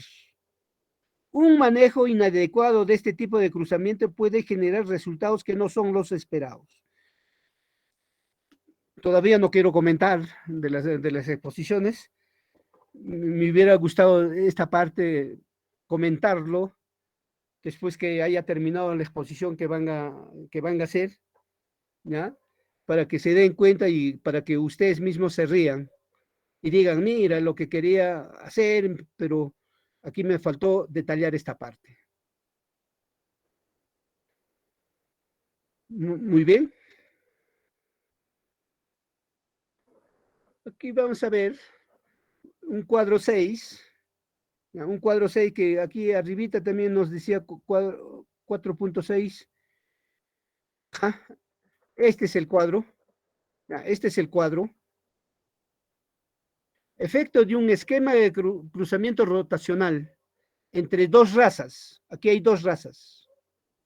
Un manejo inadecuado de este tipo de cruzamiento puede generar resultados que no son los esperados. Todavía no quiero comentar de las exposiciones. Me hubiera gustado esta parte comentarlo después que haya terminado la exposición que van a hacer, ¿ya? Para que se den cuenta y para que ustedes mismos se rían y digan, mira lo que quería hacer, pero aquí me faltó detallar esta parte. Muy bien. Aquí vamos a ver un cuadro 6, un cuadro 6 que aquí arribita también nos decía 4.6. Este es el cuadro. Este es el cuadro. Efecto de un esquema de cruzamiento rotacional entre dos razas. Aquí hay dos razas.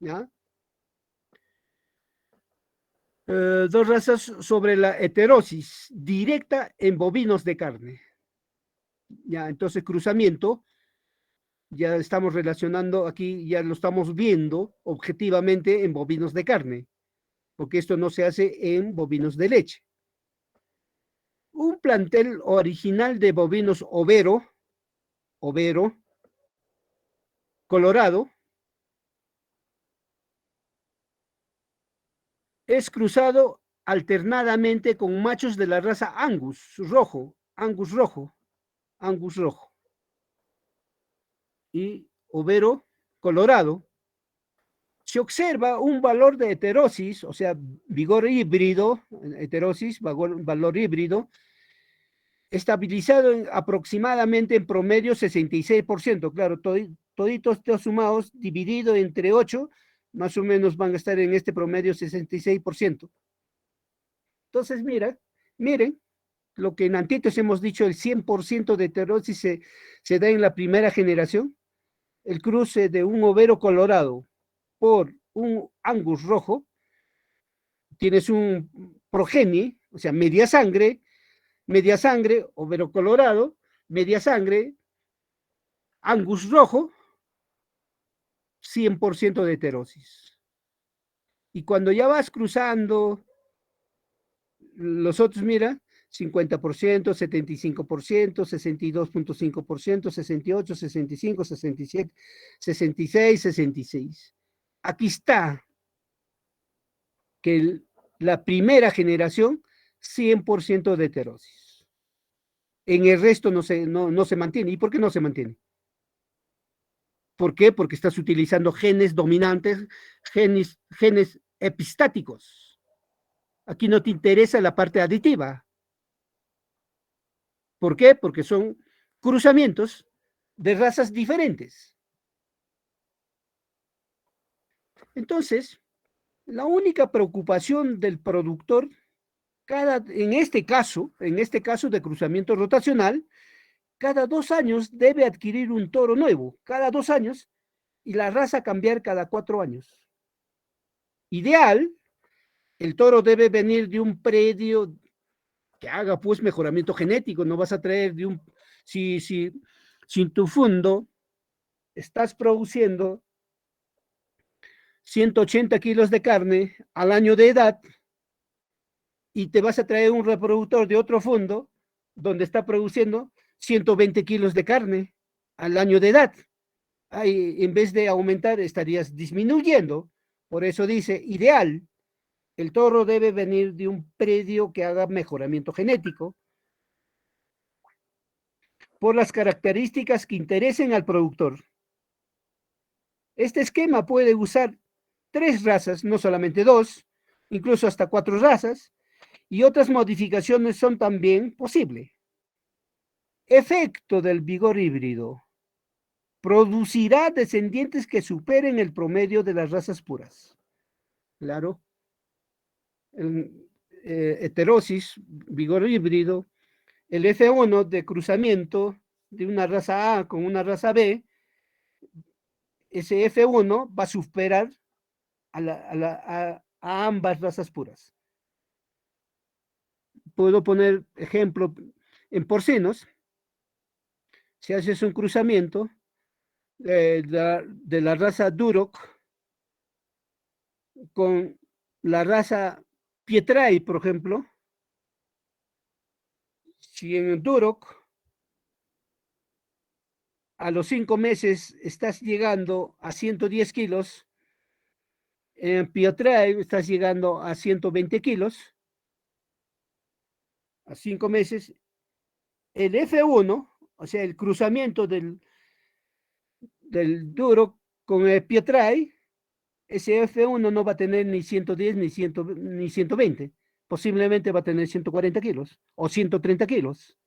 ¿Ya? Dos razas sobre la heterosis directa en bovinos de carne. Ya, entonces cruzamiento, ya estamos relacionando aquí, ya lo estamos viendo objetivamente en bovinos de carne, porque esto no se hace en bovinos de leche. Un plantel original de bovinos overo, colorado, es cruzado alternadamente con machos de la raza Angus rojo, y overo colorado. Se observa un valor de heterosis, o sea, vigor híbrido, heterosis, valor híbrido, estabilizado aproximadamente en promedio 66%. Claro, toditos estos sumados, dividido entre 8, más o menos van a estar en este promedio 66%. Entonces, miren, lo que en antitos hemos dicho, el 100% de heterosis se da en la primera generación. El cruce de un overo colorado por un Angus rojo, tienes un progenie, o sea, media sangre, overo colorado, media sangre, Angus rojo, 100% de heterosis. Y cuando ya vas cruzando los otros, mira, 50%, 75%, 62.5%, 68, 65, 67, 66, 66. Aquí está que la primera generación, 100% de heterosis. En el resto no se mantiene. ¿Y por qué no se mantiene? ¿Por qué? Porque estás utilizando genes dominantes, genes epistáticos. Aquí no te interesa la parte aditiva. ¿Por qué? Porque son cruzamientos de razas diferentes. Entonces, la única preocupación del productor, en este caso de cruzamiento rotacional, cada 2 años debe adquirir un toro nuevo, cada 2 años, y la raza cambiar cada 4 años. Ideal, el toro debe venir de un predio que haga pues mejoramiento genético, no vas a traer de un, si en tu fondo estás produciendo 180 kilos de carne al año de edad y te vas a traer un reproductor de otro fondo donde está produciendo 120 kilos de carne al año de edad. Ahí, en vez de aumentar, estarías disminuyendo. Por eso dice, ideal, el toro debe venir de un predio que haga mejoramiento genético por las características que interesen al productor. Este esquema puede usar 3 razas, no solamente 2, incluso hasta 4 razas, y otras modificaciones son también posibles. Efecto del vigor híbrido. Producirá descendientes que superen el promedio de las razas puras. Claro. Heterosis, vigor híbrido, el F1 de cruzamiento de una raza A con una raza B, ese F1 va a superar a ambas razas puras. Puedo poner ejemplo en porcinos. Si haces un cruzamiento de la raza Duroc con la raza Pietrai, por ejemplo, si en Duroc a los 5 meses estás llegando a 110 kilos, en Pietrai estás llegando a 120 kilos, a 5 meses, el F1, o sea, el cruzamiento del Duroc con el Pietrai, ese F1 no va a tener ni 110 ni 120, posiblemente va a tener 140 kilos o 130 kilos.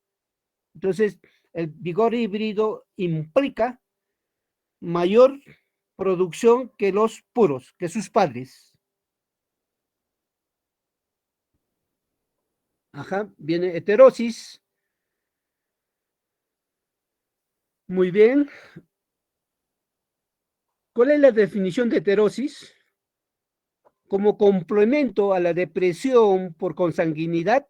Entonces, el vigor híbrido implica mayor producción que los puros, que sus padres. Ajá, viene heterosis. Muy bien. ¿Cuál es la definición de heterosis? Como complemento a la depresión por consanguinidad,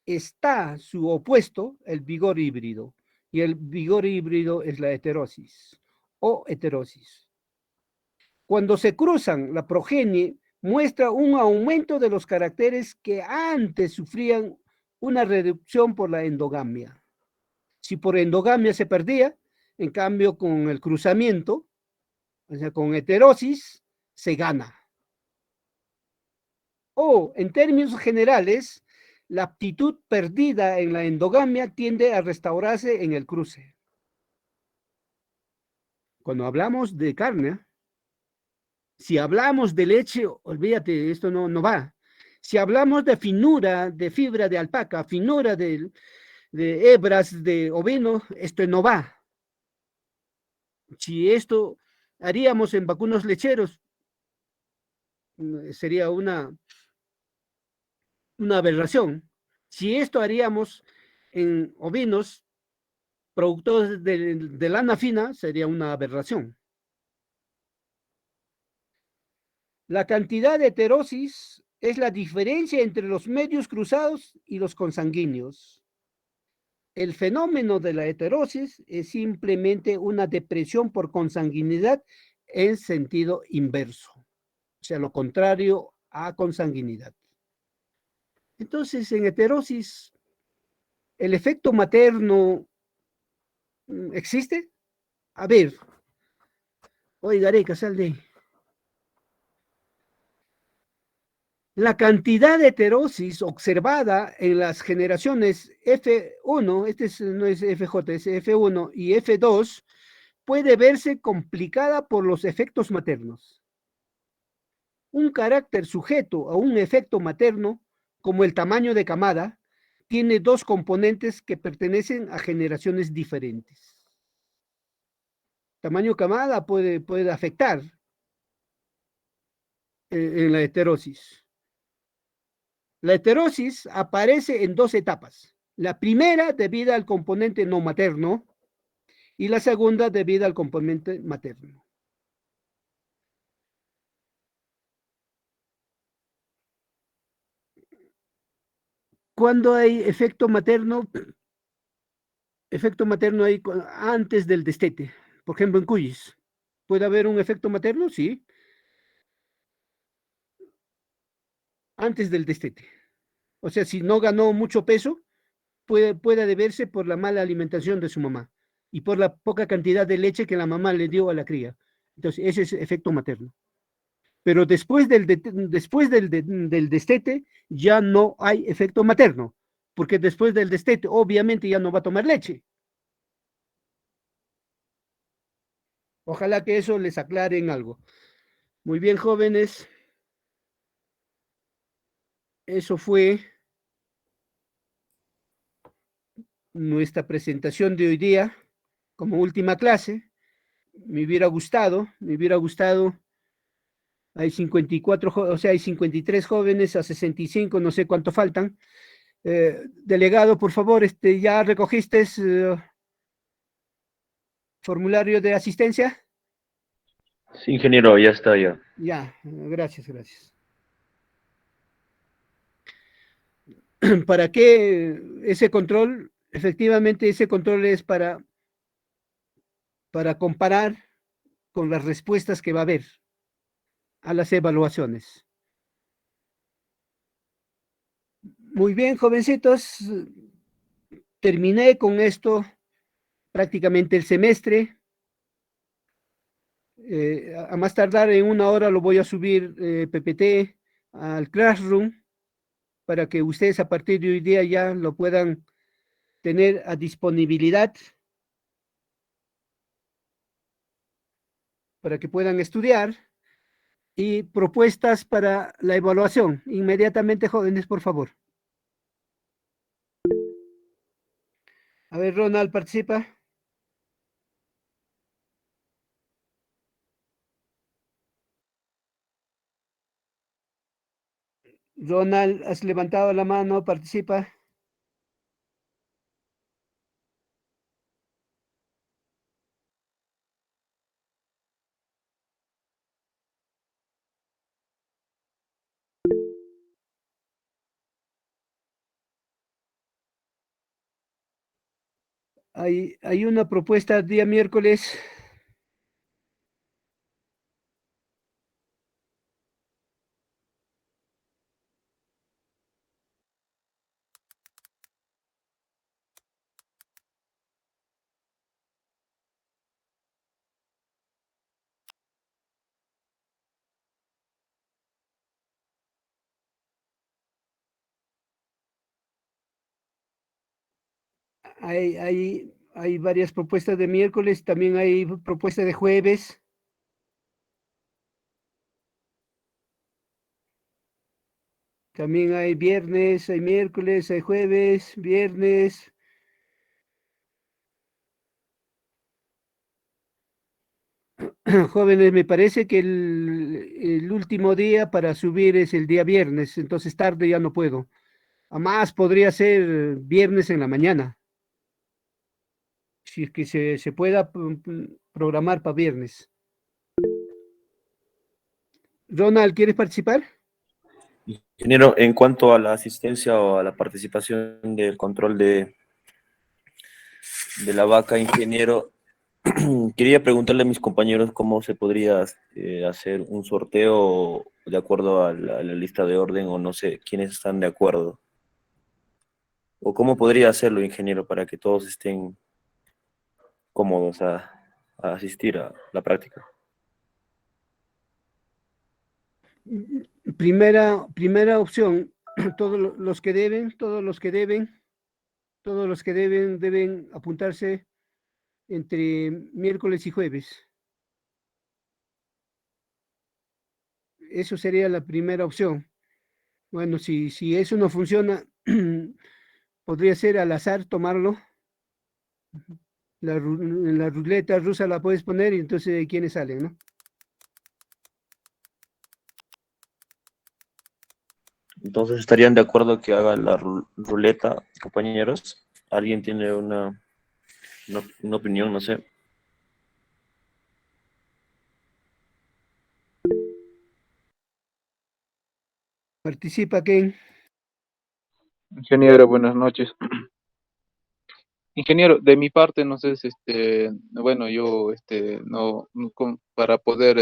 está su opuesto, el vigor híbrido. Y el vigor híbrido es la heterosis o heterosis. Cuando se cruzan, la progenie muestra un aumento de los caracteres que antes sufrían una reducción por la endogamia. Si por endogamia se perdía, en cambio con el cruzamiento, o sea, con heterosis, se gana. O, en términos generales, la aptitud perdida en la endogamia tiende a restaurarse en el cruce. Cuando hablamos de carne, si hablamos de leche, olvídate, esto no va. Si hablamos de finura, de fibra de alpaca, finura de hebras de ovino, esto no va. Si esto haríamos en vacunos lecheros, sería una aberración. Si esto haríamos en ovinos productores de lana fina, sería una aberración. La cantidad de heterosis es la diferencia entre los medios cruzados y los consanguíneos. El fenómeno de la heterosis es simplemente una depresión por consanguinidad en sentido inverso, o sea, lo contrario a consanguinidad. Entonces, en heterosis, ¿el efecto materno existe? A ver, oiga, Areca, sal de ahí. La cantidad de heterosis observada en las generaciones F1, no es FJ, es F1 y F2, puede verse complicada por los efectos maternos. Un carácter sujeto a un efecto materno, como el tamaño de camada, tiene dos componentes que pertenecen a generaciones diferentes. Tamaño camada puede afectar en la heterosis. La heterosis aparece en dos etapas. La primera debido al componente no materno y la segunda debido al componente materno. Cuando hay efecto materno hay antes del destete, por ejemplo en cuyes. ¿Puede haber un efecto materno? Sí, antes del destete. O sea, si no ganó mucho peso, puede deberse por la mala alimentación de su mamá y por la poca cantidad de leche que la mamá le dio a la cría. Entonces, ese es efecto materno. Pero después del destete ya no hay efecto materno, porque después del destete obviamente ya no va a tomar leche. Ojalá que eso les aclare en algo. Muy bien, jóvenes. Eso fue nuestra presentación de hoy día como última clase. Me hubiera gustado, hay 54, o sea, hay 53 jóvenes a 65, no sé cuánto faltan. Delegado, por favor, ¿ya recogiste formulario de asistencia? Sí, ingeniero, ya está ya. Ya, gracias, gracias. ¿Para qué ese control? Efectivamente, ese control es para comparar con las respuestas que va a haber a las evaluaciones. Muy bien, jovencitos, terminé con esto prácticamente el semestre. A más tardar en una hora lo voy a subir PPT al Classroom para que ustedes a partir de hoy día ya lo puedan tener a disponibilidad para que puedan estudiar y propuestas para la evaluación. Inmediatamente, jóvenes, por favor. A ver, Ronald, participa. Ronald, has levantado la mano, participa. Hay una propuesta día miércoles. Hay varias propuestas de miércoles, también hay propuestas de jueves. También hay viernes, hay miércoles, hay jueves, viernes. Jóvenes, me parece que el último día para subir es el día viernes, entonces tarde ya no puedo. A más podría ser viernes en la mañana, si es que se pueda programar para viernes. Ronald, ¿quieres participar? Ingeniero, en cuanto a la asistencia o a la participación del control de la vaca, ingeniero, quería preguntarle a mis compañeros cómo se podría hacer un sorteo de acuerdo a la lista de orden o no sé quiénes están de acuerdo. O cómo podría hacerlo, ingeniero, para que todos estén cómodos a asistir a la práctica. Primera opción, todos los que deben apuntarse entre miércoles y jueves. Eso sería la primera opción. Bueno, si eso no funciona, podría ser al azar tomarlo. En la ruleta rusa la puedes poner y entonces quiénes salen, ¿no? Entonces, ¿estarían de acuerdo que haga la ruleta, compañeros? ¿Alguien tiene una opinión, no sé? Participa, Ken. Ingeniero, buenas noches. Ingeniero, de mi parte, no sé si bueno, yo, para poder,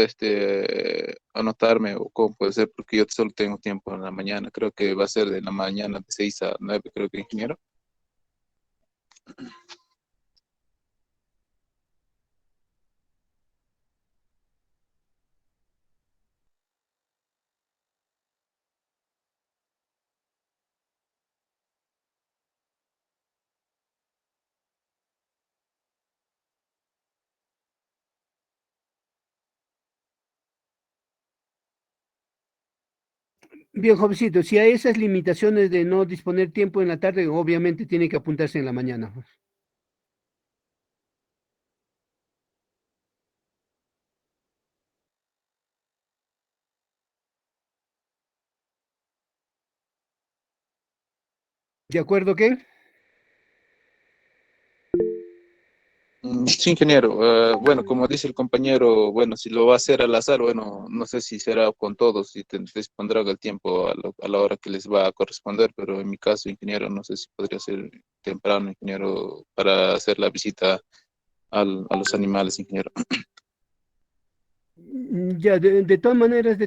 anotarme o cómo puede ser, porque yo solo tengo tiempo en la mañana, creo que va a ser de la mañana de 6 a 9, creo que, ingeniero. Bien, jovencito, si hay esas limitaciones de no disponer tiempo en la tarde, obviamente tiene que apuntarse en la mañana. ¿De acuerdo, Ken? Sí, ingeniero. Bueno, como dice el compañero, bueno, si lo va a hacer al azar, bueno, no sé si será con todos, si dispondrá el tiempo a la hora que les va a corresponder, pero en mi caso, ingeniero, no sé si podría ser temprano, ingeniero, para hacer la visita a los animales, ingeniero. Ya, de todas maneras,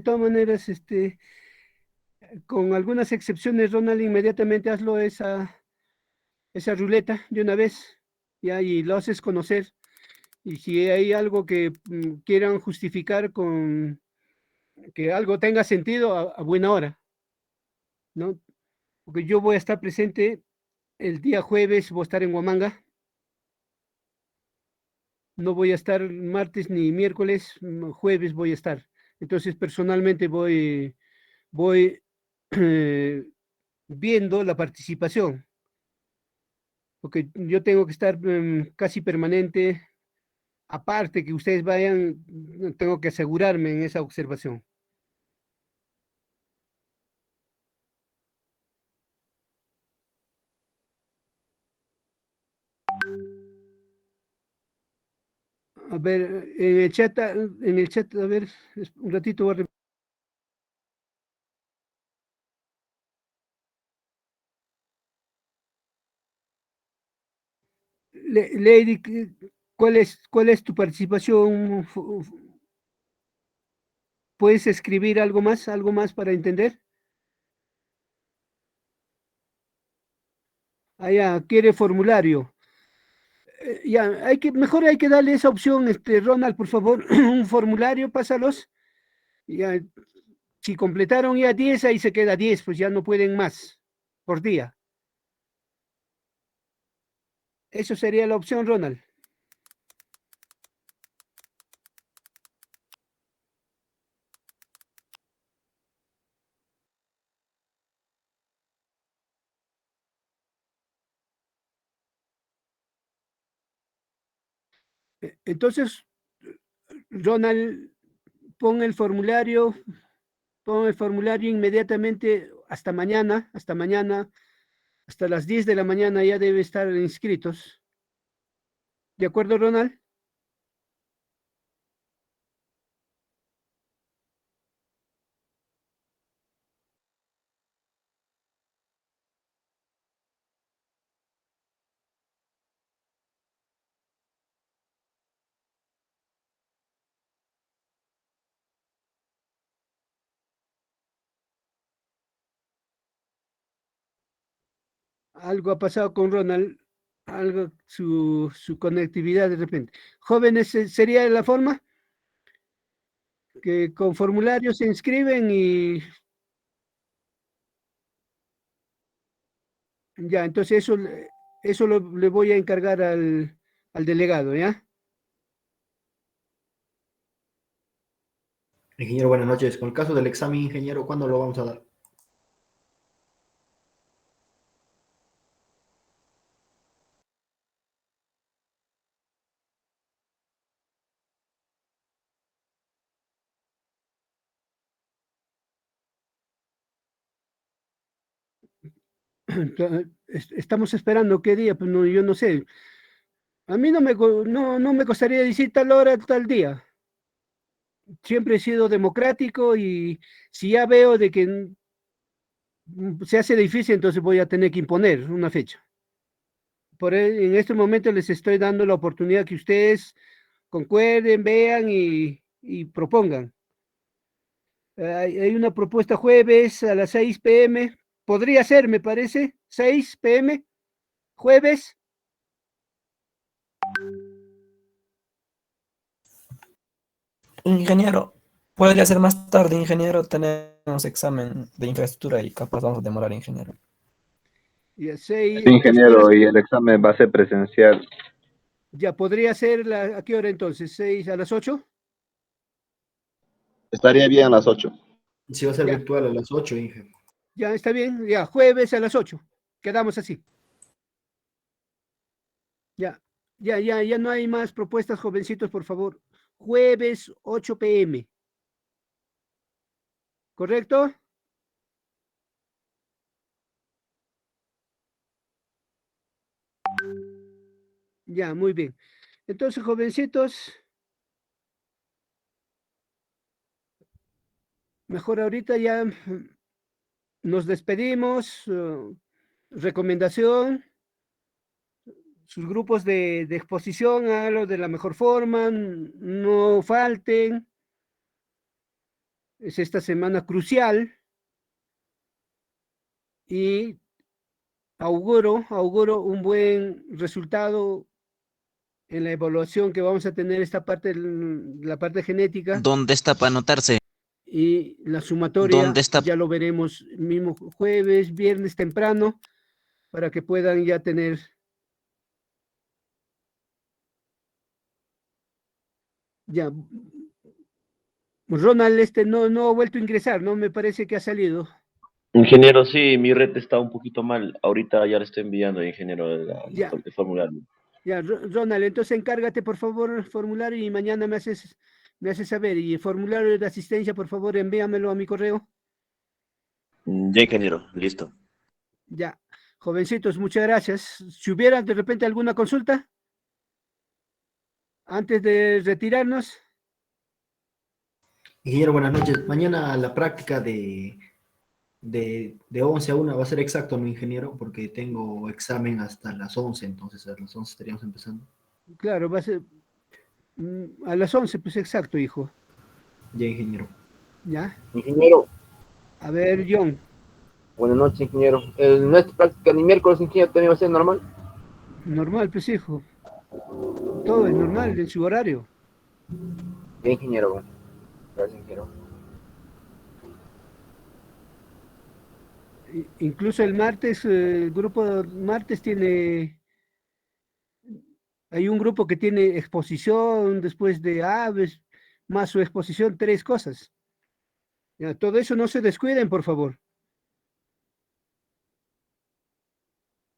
con algunas excepciones, Ronald, inmediatamente hazlo esa ruleta de una vez, ya, y lo haces conocer. Y si hay algo que quieran justificar con que algo tenga sentido, a buena hora, ¿no? Porque yo voy a estar presente el día jueves, voy a estar en Huamanga, no voy a estar martes ni miércoles, jueves voy a estar. Entonces, personalmente voy viendo la participación, porque yo tengo que estar casi permanente. Aparte que ustedes vayan, tengo que asegurarme en esa observación. A ver, a ver, un ratito voy a Lady, cuál es tu participación? ¿Puedes escribir algo más para entender? Ah, ya, quiere formulario. Ya, mejor hay que darle esa opción, Ronald, por favor, un formulario, pásalos. Ya, si completaron ya 10, ahí se queda 10, pues ya no pueden más por día. Eso sería la opción, Ronald. Entonces, Ronald, pon el formulario inmediatamente hasta mañana, hasta las 10 de la mañana ya debe estar inscritos. ¿De acuerdo, Ronald? Algo ha pasado con Ronald, algo, su conectividad de repente. Jóvenes, ¿sería la forma? Que con formulario se inscriben y ya, entonces eso le voy a encargar al delegado, ¿ya? Ingeniero, buenas noches. Con el caso del examen, ingeniero, ¿cuándo lo vamos a dar? Estamos esperando qué día, pues no, yo no sé. A mí no me costaría decir tal hora, tal día. Siempre he sido democrático y si ya veo de que se hace difícil, entonces voy a tener que imponer una fecha. En este momento les estoy dando la oportunidad que ustedes concuerden, vean y propongan. Hay una propuesta jueves a las 6 p.m. Podría ser, me parece, 6 p.m. jueves. Ingeniero, podría ser más tarde, ingeniero. Tenemos examen de infraestructura y capaz vamos a demorar, ingeniero. Y a Sí, 6, ingeniero, y el examen va a ser presencial. ya podría ser, ¿a qué hora entonces? ¿6 a las 8? Estaría bien a las 8. Si va a ser Ya, virtual a las 8, Inge. ya está bien, ya, jueves a las 8. Quedamos así. Ya no hay más propuestas, jovencitos, por favor. Jueves 8 p.m. ¿Correcto? Ya, muy bien. Entonces, jovencitos, mejor ahorita ya nos despedimos. Recomendación, sus grupos de exposición, háganlo de la mejor forma, no falten. Es esta semana crucial y auguro un buen resultado en la evaluación que vamos a tener esta parte, la parte genética ¿Dónde está para anotarse? y la ¿Dónde sumatoria, está? ya lo veremos mismo jueves, viernes temprano, para que puedan ya tener. Ya, Ronald, no ha vuelto a ingresar, ¿no? Me parece que ha salido. Ingeniero, sí, mi red está un poquito mal. Ahorita ya le estoy enviando, ingeniero, Ya, el formulario. ya, Ronald, entonces encárgate, por favor, el formulario y mañana me haces saber. Y el formulario de asistencia, por favor, envíamelo a mi correo. Ya, ingeniero, listo. Ya, jovencitos, muchas gracias. Si hubiera de repente alguna consulta antes de retirarnos. Ingeniero, buenas noches. Mañana la práctica de 11 a 1 va a ser exacto, ¿no, ingeniero? Porque tengo examen hasta las 11, entonces a las 11 estaríamos empezando. Claro, va a ser a las 11, pues exacto, hijo. Ya, ingeniero. Ya. Ingeniero, A ver, John. buenas noches, ingeniero. ¿Nuestra práctica ni miércoles, ingeniero, también va a ser normal? Normal, pues hijo. Todo es normal en su horario. Bien, ingeniero. Bueno. Gracias, ingeniero. Incluso el martes, el grupo martes tiene Hay un grupo que tiene exposición después de aves, más su exposición, 3 cosas. Ya, todo eso no se descuiden, por favor.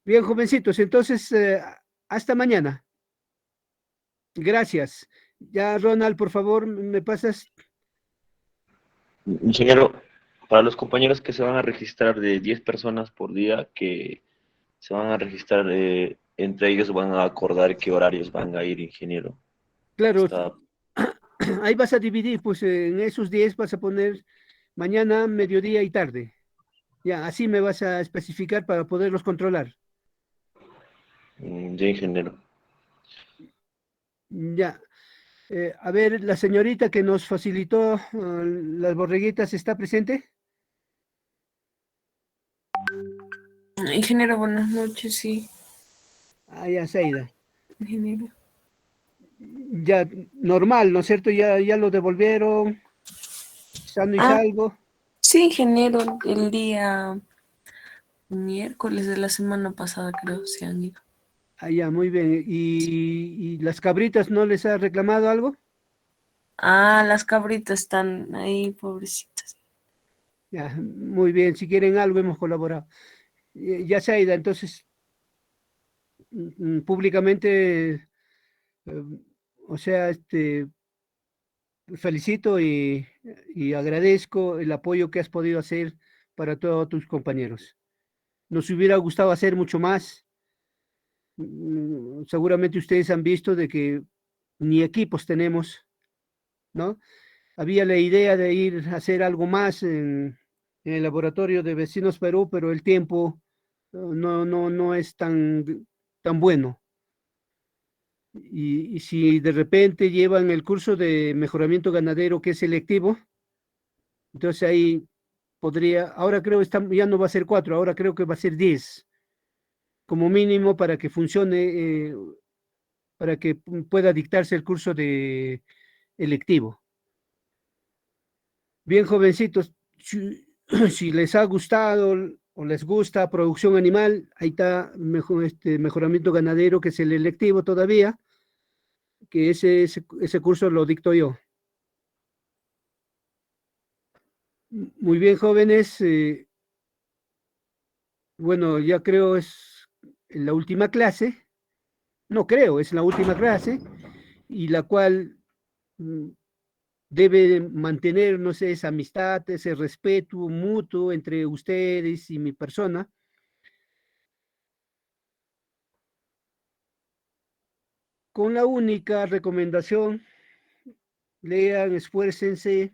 Bien, jovencitos, entonces, hasta mañana. Gracias. Ya, Ronald, por favor, me pasas. Ingeniero, para los compañeros que se van a registrar de 10 personas por día, que se van a registrar, entre ellos van a acordar qué horarios van a ir, ingeniero. Claro, Está, ahí vas a dividir, pues en esos 10 vas a poner mañana, mediodía y tarde. Ya, así me vas a especificar para poderlos controlar. ya, ingeniero. Ya. A ver, la señorita que nos facilitó las borreguitas, ¿está presente? Ingeniero, buenas noches, sí. Ah, ya, Zaida. Ingeniero. Ya, normal, ¿no es cierto? Ya lo devolvieron, sano y salvo. Sí, ingeniero, el día miércoles de la semana pasada creo se han ido. Ah, ya, muy bien. ¿Y las cabritas no les ha reclamado algo? Las cabritas están ahí, pobrecitas. Ya, muy bien. Si quieren algo, hemos colaborado. Ya, Zaida, entonces, públicamente, o sea, felicito y agradezco el apoyo que has podido hacer para todos tus compañeros. Nos hubiera gustado hacer mucho más. Seguramente ustedes han visto de que ni equipos tenemos, ¿no? Había la idea de ir a hacer algo más en el laboratorio de Vecinos Perú, pero el tiempo no es tan bueno. Y si de repente llevan el curso de mejoramiento ganadero que es selectivo, entonces ahí podría, ahora creo que ya no va a ser 4, ahora creo que va a ser 10, como mínimo para que funcione, para que pueda dictarse el curso de electivo. Bien, jovencitos, si les ha gustado o les gusta producción animal, ahí está mejoramiento ganadero, que es el electivo todavía, que ese curso lo dicto yo. Muy bien, jóvenes. Bueno, ya creo es la última clase. No creo, es la última clase, y la cual debe mantener, no sé, esa amistad, ese respeto mutuo entre ustedes y mi persona. Con la única recomendación, lean, esfuércense,